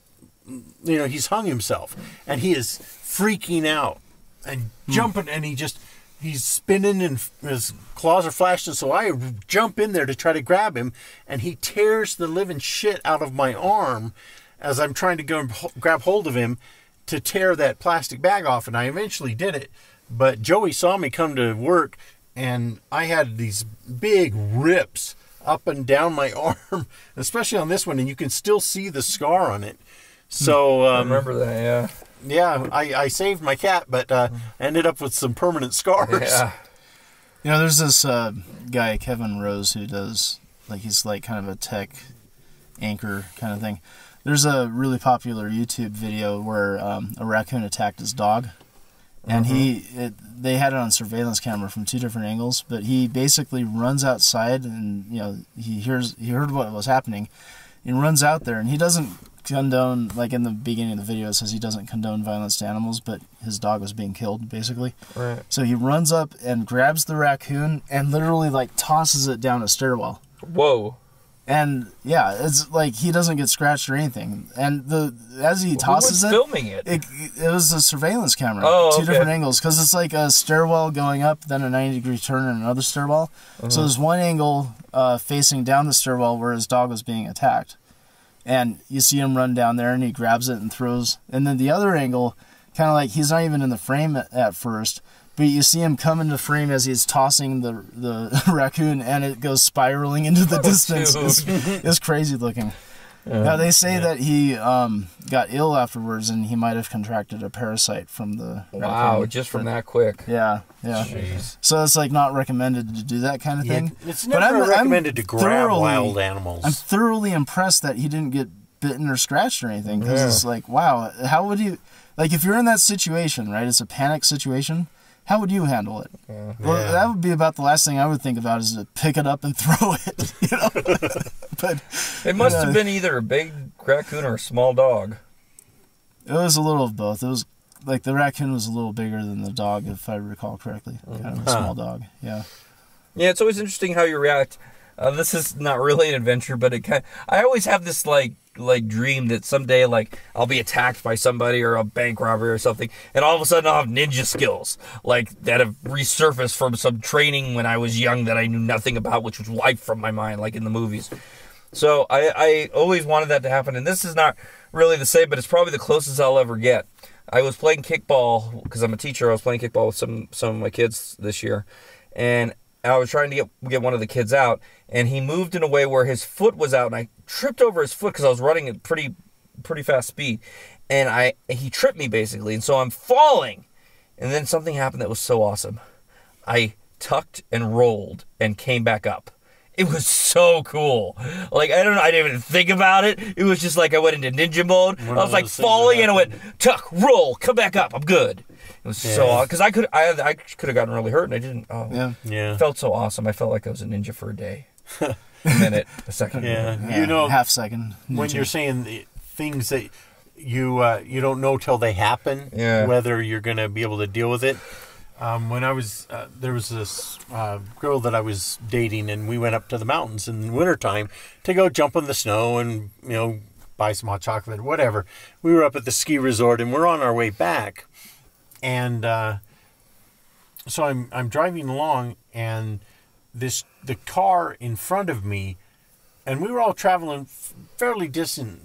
he's hung himself, and he is freaking out and jumping, and he's spinning, and his claws are flashing. So I jump in there to try to grab him, and he tears the living shit out of my arm as I'm trying to go and grab hold of him to tear that plastic bag off, and I eventually did it. But Joey saw me come to work, and I had these big rips up and down my arm, especially on this one, and you can still see the scar on it. So I remember that, yeah. Yeah, I saved my cat, but ended up with some permanent scars. Yeah. There's this guy, Kevin Rose, who does, he's kind of a tech anchor kind of thing. There's a really popular YouTube video where a raccoon attacked his dog. And they had it on surveillance camera from 2 different angles, but he basically runs outside, and he heard what was happening, and runs out there, and he doesn't condone, like in the beginning of the video, it says he doesn't condone violence to animals, but his dog was being killed, basically. Right. So he runs up and grabs the raccoon and literally like tosses it down a stairwell. Whoa. And yeah, it's like he doesn't get scratched or anything. And as he tosses it, filming it? It was a surveillance camera. Oh, Two okay. different angles, because it's like a stairwell going up, then a 90-degree turn, and another stairwell. So there's one angle facing down the stairwell where his dog was being attacked, and you see him run down there, and he grabs it and throws. And then the other angle, kind of like he's not even in the frame at first, but you see him come into frame as he's tossing the raccoon, and it goes spiraling into the distance. It's crazy looking. Now, they say that he got ill afterwards, and he might have contracted a parasite from the raccoon. Just from that quick. Yeah. Jeez. So it's like not recommended to do that kind of thing. It's never recommended to grab wild animals. I'm thoroughly impressed that he didn't get bitten or scratched or anything, because it's like, wow, how would you... Like, if you're in that situation, right, it's a panic situation... How would you handle it? Well, that would be about the last thing I would think about, is to pick it up and throw it. You know? But it must have been either a big raccoon or a small dog. It was a little of both. It was like the raccoon was a little bigger than the dog, if I recall correctly. Kind of a small dog. Yeah. Yeah, it's always interesting how you react. This is not really an adventure, but I always have this like dream that someday like I'll be attacked by somebody or a bank robbery or something, and all of a sudden I'll have ninja skills like that have resurfaced from some training when I was young that I knew nothing about, which was wiped from my mind, like in the movies. So I always wanted that to happen, and this is not really the same, but it's probably the closest I'll ever get. I was playing kickball because I'm a teacher. I was playing kickball with some of my kids this year, and I was trying to get one of the kids out, and he moved in a way where his foot was out, and I tripped over his foot because I was running at pretty fast speed, and he tripped me basically, and so I'm falling, and then something happened that was so awesome. I tucked and rolled and came back up. It was so cool. Like, I don't know, I didn't even think about it. It was just like I went into ninja mode. I was like falling, and I went tuck, roll, come back up. I'm good. It was so awesome, because I could have gotten really hurt, and I didn't. Oh, yeah. It felt so awesome. I felt like I was a ninja for a day, a minute, a second. Yeah. You know, half second. When you're saying things that you don't know till they happen, whether you're going to be able to deal with it. When I was there was this girl that I was dating, and we went up to the mountains in the wintertime to go jump in the snow and buy some hot chocolate or whatever. We were up at the ski resort, and we're on our way back. And so I'm driving along, and the car in front of me, and we were all traveling fairly decent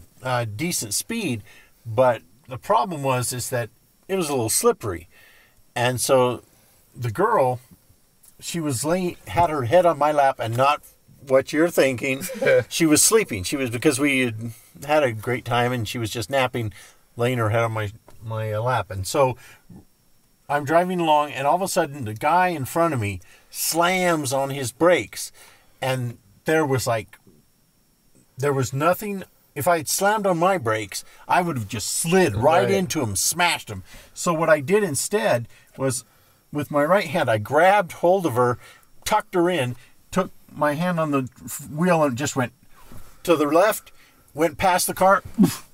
speed, but the problem is that it was a little slippery, and so the girl, she was had her head on my lap, and not what you're thinking. She was sleeping. Because we had a great time, and she was just napping, laying her head on my lap. And so I'm driving along, and all of a sudden the guy in front of me slams on his brakes, and there was nothing. If I had slammed on my brakes, I would have just slid right into him, smashed him. So what I did instead was, with my right hand, I grabbed hold of her, tucked her in, took my hand on the wheel, and just went to the left, went past the car,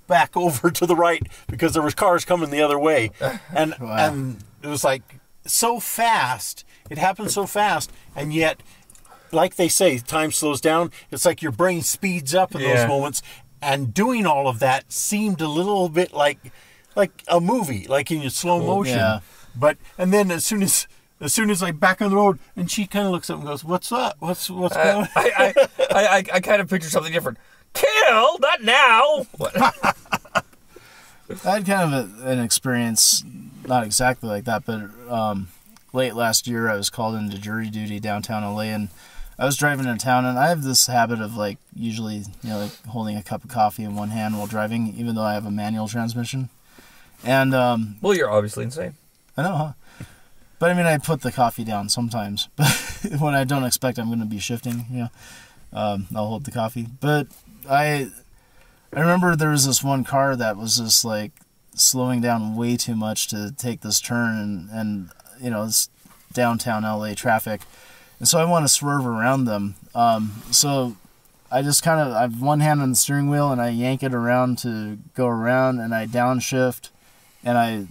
back over to the right, because there was cars coming the other way. And and it was like so fast. It happened so fast, and yet, like they say, time slows down. It's like your brain speeds up in those moments, and doing all of that seemed a little bit like a movie, like in slow motion. Yeah. But and then as soon as I back on the road, and she kind of looks up and goes, "What's up? What's going on?" I kind of picture something different. Kill, not now. I had kind of an experience, not exactly like that, but late last year I was called into jury duty downtown LA, and I was driving in town, and I have this habit of usually holding a cup of coffee in one hand while driving, even though I have a manual transmission. And well, you're obviously insane. I know, huh? But I mean, I put the coffee down sometimes, but when I don't expect I'm going to be shifting, I'll hold the coffee. But I remember there was this one car that was just slowing down way too much to take this turn, and it's downtown LA traffic, and so I want to swerve around them. So I just kind of, I have one hand on the steering wheel and I yank it around to go around, and I downshift and I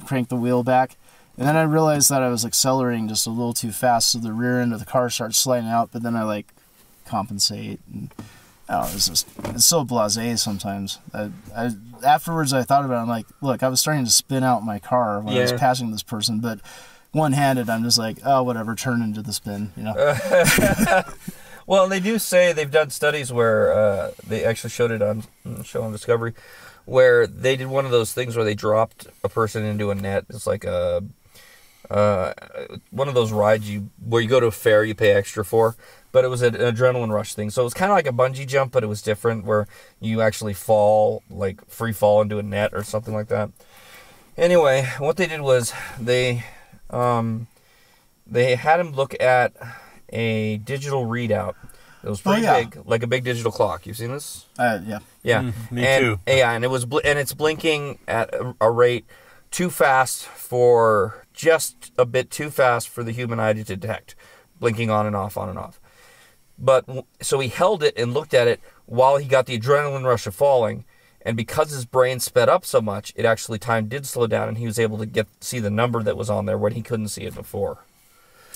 crank the wheel back. And then I realized that I was accelerating just a little too fast, so the rear end of the car starts sliding out, but then I like compensate. And I don't know, it's so blasé sometimes. Afterwards I thought about it, I'm like, look, I was starting to spin out my car when I was passing this person, but one-handed, I'm just like, oh, whatever, turn into the spin, you know. Well, they do say they've done studies where they actually showed it on show on Discovery, where they did one of those things where they dropped a person into a net. It's like one of those rides where you go to a fair, you pay extra for, but it was an adrenaline rush thing. So it was kind of like a bungee jump, but it was different, where you actually fall, like free fall into a net or something like that. Anyway, what they did was they had him look at a digital readout. It was pretty big, like a big digital clock. You've seen this? Yeah. Yeah. Me too. Yeah, and it's blinking at a rate too fast for just a bit too fast for the human eye to detect, blinking on and off, on and off. But so he held it and looked at it while he got the adrenaline rush of falling, and because his brain sped up so much, it actually time did slow down, and he was able to see the number that was on there when he couldn't see it before.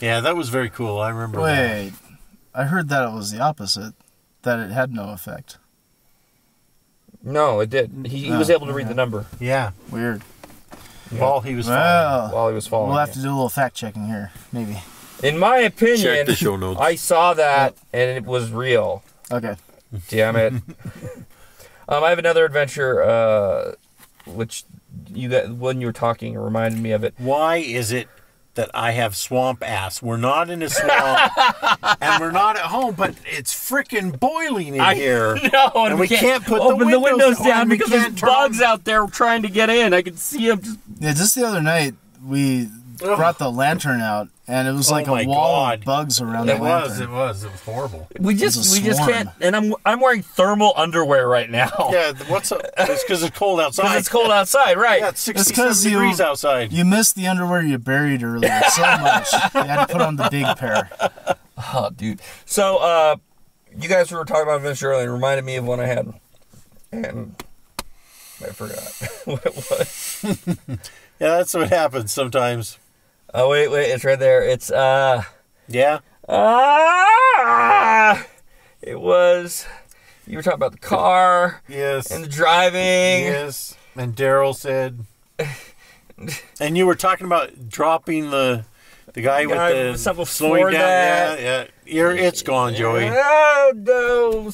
Yeah, that was very cool. I remember that. Wait, I heard that it was the opposite, that it had no effect. No, it did. He was able to read the number. Yeah. Weird. While he was falling. While he was falling. We'll have to do a little fact checking here, maybe. In my opinion, Check the show notes. I saw that and it was real. Okay. Damn it. I have another adventure, which when you were talking, it reminded me of it. Why is it that I have swamp ass? We're not in a swamp, and we're not at home, but it's freaking boiling in here. No, and we can't put open the windows down on, because there's bugs out there trying to get in. I can see them just... Yeah, just the other night, we brought the lantern out, and it was like a wall of bugs around the lantern. It was horrible. We just can't... And I'm wearing thermal underwear right now. Yeah, it's because it's cold outside. Because it's cold outside, right. Yeah, it's 67 degrees outside. You missed the underwear you buried earlier so much. You had to put on the big pair. Oh, dude. So, you guys were talking about adventure earlier, and it reminded me of one I had. And I forgot what it was. Yeah, that's what happens sometimes. Oh, wait, it's right there. It's, Yeah? It was... You were talking about the car. Yes. And the driving. Yes. And Daryl said... And you were talking about dropping the guy with the... Something slowing down. that. Yeah. It's gone, Joey. Oh, no.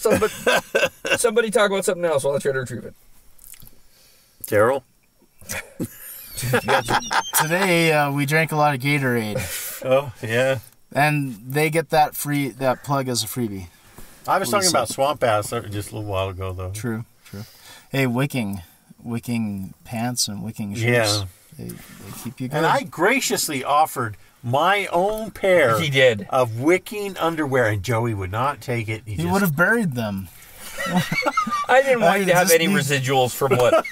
Somebody talk about something else while I try to retrieve it. Daryl? Today, we drank a lot of Gatorade. Oh, yeah. And they get that plug as a freebie. I was talking about swamp ass just a little while ago, though. True. Hey, wicking pants and wicking shirts. Yeah. They keep you good. And I graciously offered my own pair of wicking underwear, and Joey would not take it. He would have buried them. I didn't want you to have any residuals from whatever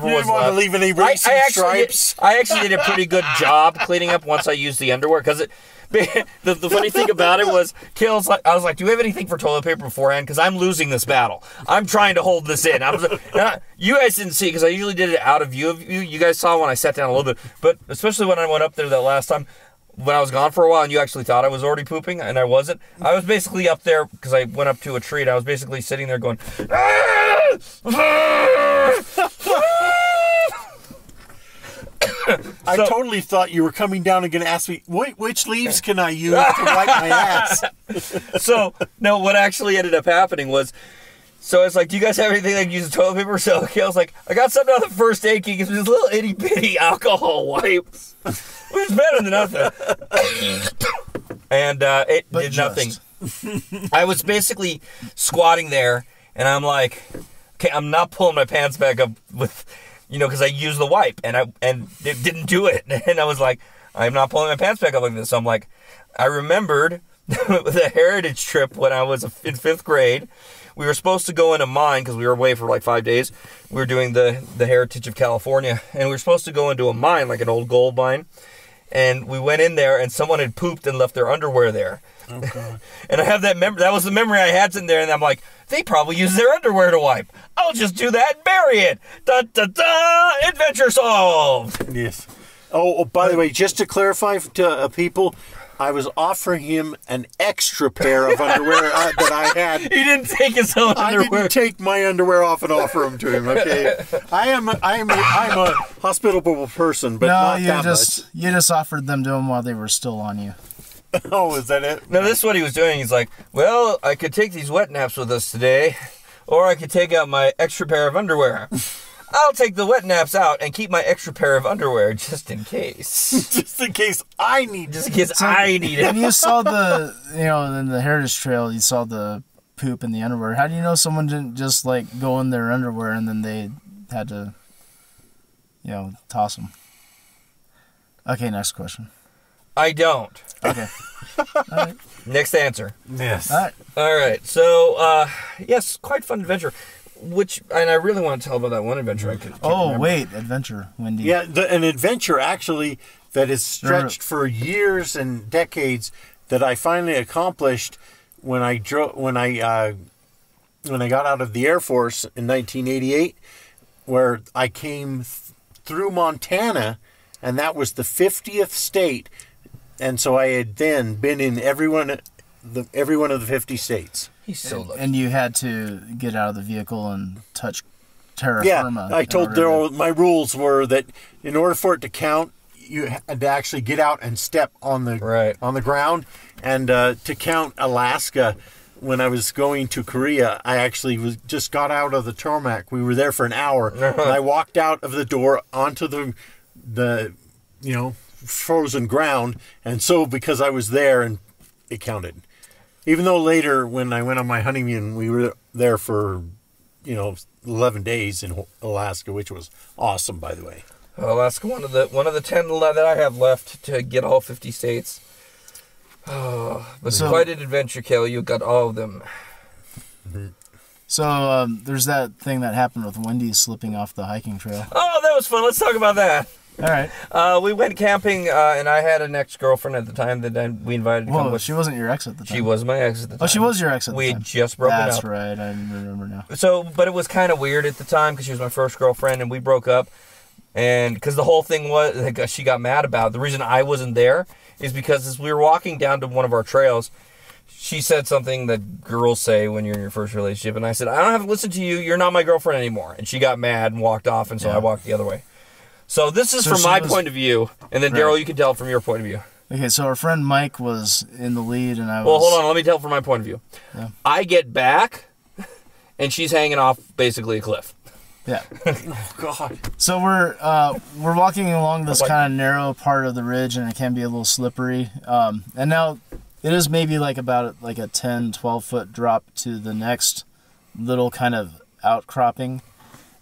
you was didn't want left. to leave any racing stripes. I actually did a pretty good job cleaning up once I used the underwear, because the funny thing about it was, I was like, do you have anything for toilet paper beforehand? Because I'm losing this battle. I'm trying to hold this in. You guys didn't see it, because I usually did it out of view of you. You guys saw when I sat down a little bit, but especially when I went up there that last time, when I was gone for a while and you actually thought I was already pooping and I wasn't. I was basically up there because I went up to a tree and I was basically sitting there going, I totally thought you were coming down and going to ask me, which leaves can I use to wipe my ass? So, no, what actually ended up happening was, so it's like, do you guys have anything that uses toilet paper? So, okay, I was like, I got something out of the first aid kit. It's these little itty bitty alcohol wipes. Which is better than nothing. And it did nothing. I was basically squatting there, and I'm like, okay, I'm not pulling my pants back up with, because I used the wipe, and it didn't do it. And I was like, I'm not pulling my pants back up like this. So I'm like, I remembered the heritage trip when I was in 5th grade. We were supposed to go in a mine because we were away for like 5 days. We were doing the Heritage of California, and we were supposed to go into a mine, like an old gold mine. And we went in there, and someone had pooped and left their underwear there. Oh, God. And I have that memory. That was the memory I had in there, and I'm like, they probably use their underwear to wipe. I'll just do that and bury it. Da da da! Adventure solved. Yes. Oh, by the way, just to clarify to people, I was offering him an extra pair of underwear that I had. He didn't take his own underwear. I didn't take my underwear off and offer them to him. Okay, I'm a hospitable person, but not that much. You just offered them to him while they were still on you. Oh, is that it? No, this is what he was doing. He's like, well, I could take these wet naps with us today, or I could take out my extra pair of underwear. I'll take the wet naps out and keep my extra pair of underwear just in case. Just in case I need it. Just in case I need it. And you saw in the Heritage Trail, you saw the poop in the underwear. How do you know someone didn't just, like, go in their underwear and then they had to, toss them? Okay, next question. I don't. Okay. All right. Next answer. Yes. All right. All right. So, yes, quite fun adventure. And I really want to tell about that one adventure. I can't remember. Wait, adventure, Wendy. Yeah, an adventure actually that is stretched for years and decades that I finally accomplished when I got out of the Air Force in 1988, where I came through Montana, and that was the 50th state, and so I had then been in every one of the 50 states. He's so lucky. And you had to get out of the vehicle and touch terra Yeah, firma. I told my rules were that in order for it to count, you had to actually get out and step on the ground. And to count Alaska, when I was going to Korea, I actually just got out of the tarmac. We were there for an hour. And I walked out of the door onto the frozen ground, and so because I was there, and it counted. Even though later, when I went on my honeymoon, we were there for 11 days in Alaska, which was awesome, by the way. Alaska, one of the 10 that I have left to get all 50 states. Oh, but quite an adventure, Kelly. You got all of them. So there's that thing that happened with Wendy slipping off the hiking trail. Oh, that was fun. Let's talk about that. All right. We went camping, and I had an ex-girlfriend at the time that we invited to come with. She wasn't your ex at the time. She was my ex at the time. Oh, she was your ex at the time. We had just broken up. That's right. I remember now. So, but it was kind of weird at the time because she was my first girlfriend, and we broke up. And because the whole thing was, like, she got mad about it. The reason I wasn't there is because as we were walking down to one of our trails, she said something that girls say when you're in your first relationship. And I said, I don't have to listen to you. You're not my girlfriend anymore. And she got mad and walked off, and so I walked the other way. So this is from my point of view, and then Daryl, you can tell from your point of view. Okay, so our friend Mike was in the lead, and I was... Well, hold on, let me tell from my point of view. Yeah. I get back, and she's hanging off basically a cliff. Yeah. Oh, God. So we're walking along this kind of narrow part of the ridge, and it can be a little slippery. And now it is maybe like about like a 10, 12-foot drop to the next little kind of outcropping.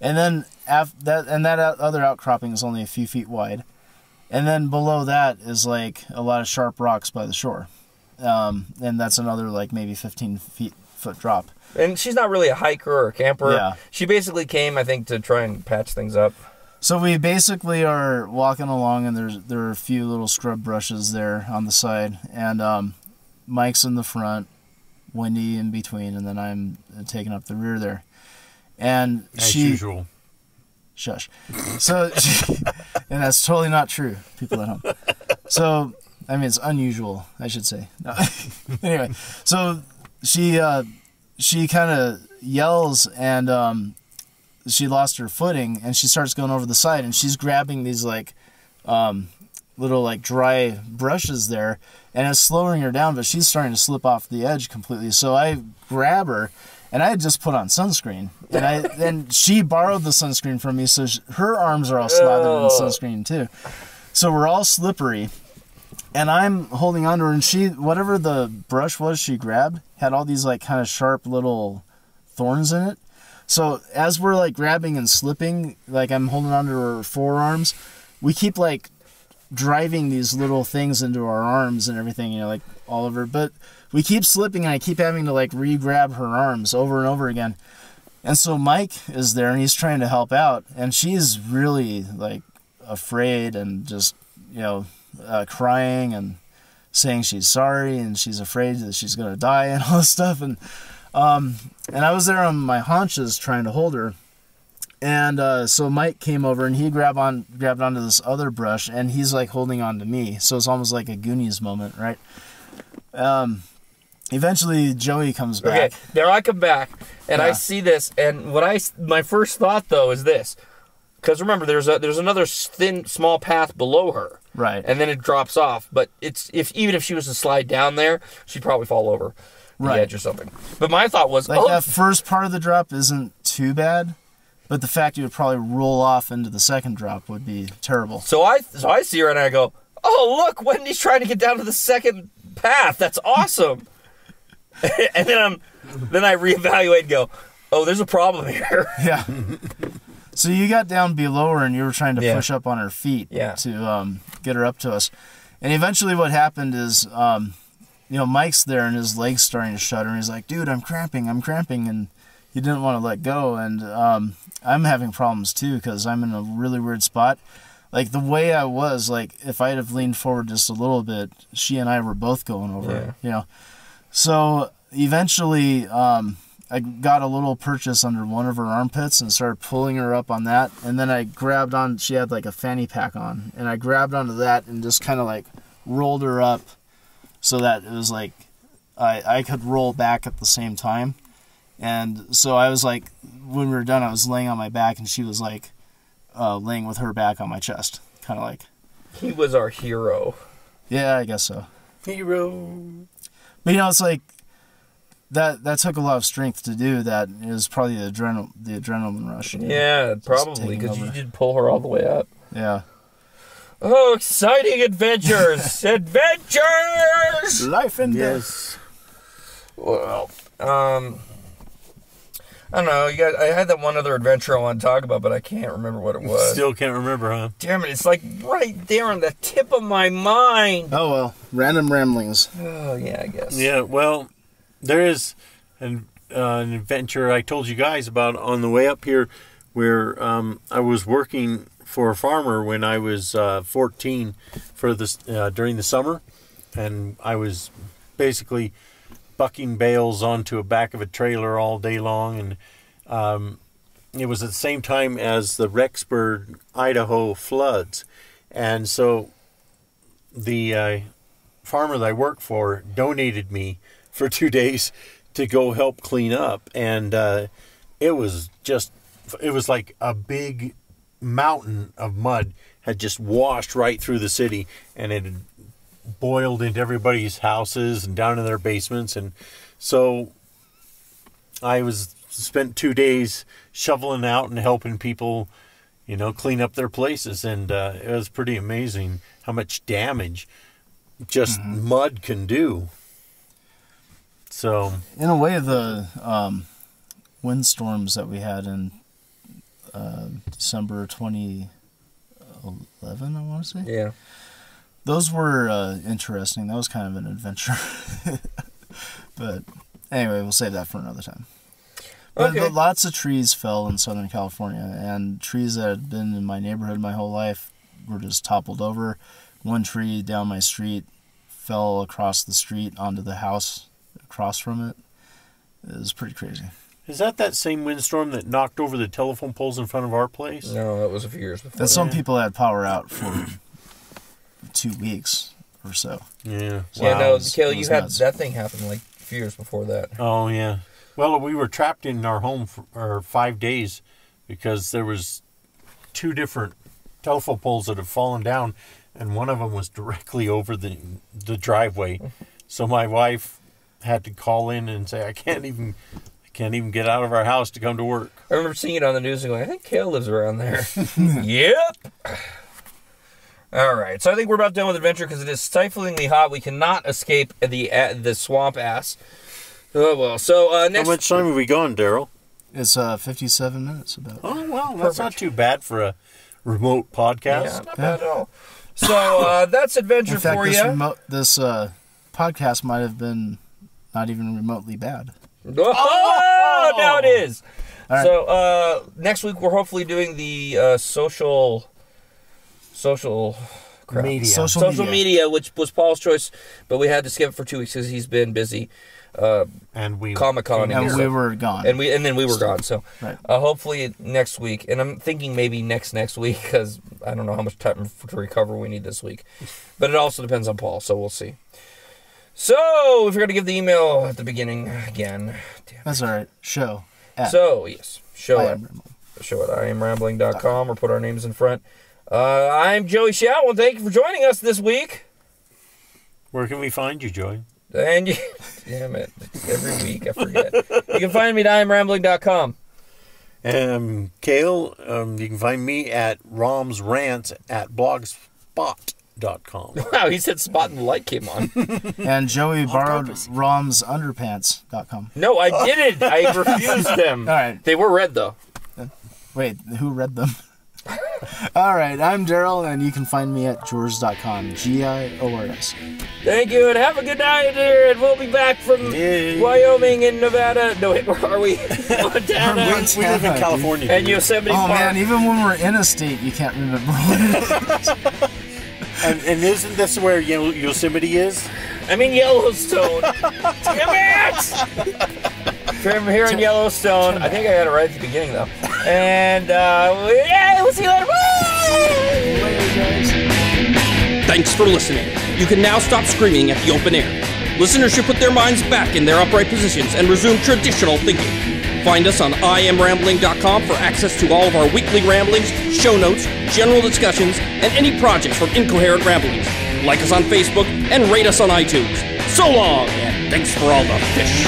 And then that other outcropping is only a few feet wide. And then below that is like a lot of sharp rocks by the shore. And that's another like maybe 15-foot drop. And she's not really a hiker or a camper. Yeah. She basically came, I think, to try and patch things up. So we basically are walking along, and there are a few little scrub brushes there on the side. And Mike's in the front, Wendy in between, and then I'm taking up the rear there. And As usual. Shush. So, and that's totally not true, people at home. So, I mean, it's unusual, I should say. No. Anyway, so she kind of yells, and she lost her footing, and she starts going over the side, and she's grabbing these like little like dry brushes there, and it's slowing her down, but she's starting to slip off the edge completely. So I grab her. And I had just put on sunscreen, and then she borrowed the sunscreen from me, so her arms are all slathered in sunscreen too. So we're all slippery, and I'm holding on to her, and she, whatever the brush was she grabbed, had all these like kind of sharp little thorns in it. So as we're like grabbing and slipping, like I'm holding on to her forearms, we keep like driving these little things into our arms and everything, like all over, but we keep slipping, and I keep having to like re-grab her arms over and over again. And so Mike is there, and he's trying to help out, and she's really like afraid and just crying, and saying she's sorry and she's afraid that she's gonna die and all this stuff. And I was there on my haunches trying to hold her. And so Mike came over and he grabbed onto this other brush and he's like holding on to me. So it's almost like a Goonies moment, right? Eventually Joey comes back. Okay, there I come back and I Yeah. see this, and my first thought though is this, because remember there's another thin small path below her, Right. and then it drops off. But even if she was to slide down there, she'd probably fall over the Right. edge or something. But my thought was, Like that first part of the drop isn't too bad, but the fact you would probably roll off into the second drop would be terrible. So I see her and I go, oh look, Wendy's trying to get down to the second path. That's awesome. And then I reevaluate and go, oh, there's a problem here. Yeah. So you got down below her and you were trying to Yeah. push up on her feet Yeah. to get her up to us. And eventually what happened is, Mike's there and his leg's starting to shudder. And he's like, dude, I'm cramping. And he didn't want to let go. And I'm having problems too because I'm in a really weird spot. Like the way I was, like if I'd have leaned forward just a little bit, she and I were both going over, So eventually, I got a little purchase under one of her armpits and started pulling her up on that. And then I grabbed on, she had like a fanny pack on, and I grabbed onto that and just kind of like rolled her up so that it was like I could roll back at the same time. And so I was like, when we were done, I was laying on my back and she was like laying with her back on my chest. Kind of like. He was our hero. Yeah, I guess so. Hero. But it's like that took a lot of strength to do. That it was probably the adrenaline rush. Yeah, probably, because you did pull her all the way up. Yeah. Oh, exciting adventures! Adventures! Life and Yes. Well, I don't know. You guys, I had that one other adventure I want to talk about, but I can't remember what it was. Still can't remember, huh? Damn it! It's like right there on the tip of my mind. Oh well, random ramblings. Oh yeah, I guess. Yeah, well, there is an adventure I told you guys about on the way up here where I was working for a farmer when I was 14 for this during the summer, and I was basically bucking bales onto a back of a trailer all day long, and it was at the same time as the Rexburg, Idaho floods, and so the farmer that I worked for donated me for 2 days to go help clean up, and it was like a big mountain of mud had just washed right through the city, and it had boiled into everybody's houses and down in their basements. And so I spent 2 days shoveling out and helping people, clean up their places, and it was pretty amazing how much damage just mud can do. So In a way, the windstorms that we had in December 2011, I want to say. Yeah. Those were interesting. That was kind of an adventure. But anyway, we'll save that for another time. But Okay. lots of trees fell in Southern California, and trees that had been in my neighborhood my whole life were just toppled over. One tree down my street fell across the street onto the house across from it. It was pretty crazy. is that same windstorm that knocked over the telephone poles in front of our place? No, that was a few years before. And some people had power out for 2 weeks or so. Yeah. Yeah, Wow, no, it was Kale, you had nuts. that thing happen like a few years before that. Oh, yeah. Well, we were trapped in our home for 5 days because there was 2 different telephone poles that had fallen down, and one of them was directly over the driveway. So my wife had to call in and say, I can't even get out of our house to come to work. I remember seeing it on the news and going, I think Kale lives around there. Yep. All right, so I think we're about done with adventure because it is stiflingly hot. We cannot escape the swamp ass. Oh well. So next. How much time have we gone, Daryl? It's 57 minutes about. Oh, well, that's not too bad for a remote podcast. Yeah, not bad at all. So that's adventure In fact, for you. this podcast might have been not even remotely bad. Oh, now it is. All right. So next week we're hopefully doing the social crap. Media. Social media, which was Paul's choice, but we had to skip it for 2 weeks because he's been busy. And we Comic-Con. And we were gone. And then we were gone. So Right. hopefully next week, and I'm thinking maybe next week because I don't know how much time to recover we need this week. But it also depends on Paul, so we'll see. So if you're gonna give the email at the beginning again, damn. That's all right. Show. At So yes, show I it. am Rambling. Show it. IamRambling.com or put our names in front. I'm Joey Shalwell. Thank you for joining us this week. Where can we find you, Joey? And you, damn it, every week I forget. You can find me at IamRambling.com. Kale, you can find me at romsrants@blogspot.com. Wow, he said spot and the light came on. And Joey borrowed romsunderpants.com. No, I didn't. I refused them. All right. They were red though. Wait, who read them? All right, I'm Daryl, and you can find me at George.com. GIORS. Thank you, and have a good night here. And we'll be back from Wyoming and Nevada. No, wait, where are we? Montana. We live in California. And Yosemite Oh Park. man, even when we're in a state, you can't remember what it is. And isn't this where Yosemite is? I'm in Yellowstone. Damn it! From here in Yellowstone. I think I got it right at the beginning, though. And, we'll see you later. Bye! Thanks for listening. You can now stop screaming at the open air. Listeners should put their minds back in their upright positions and resume traditional thinking. Find us on IamRambling.com for access to all of our weekly ramblings, show notes, general discussions, and any projects from Incoherent Ramblings. Like us on Facebook and rate us on iTunes. So long, and thanks for all the fish.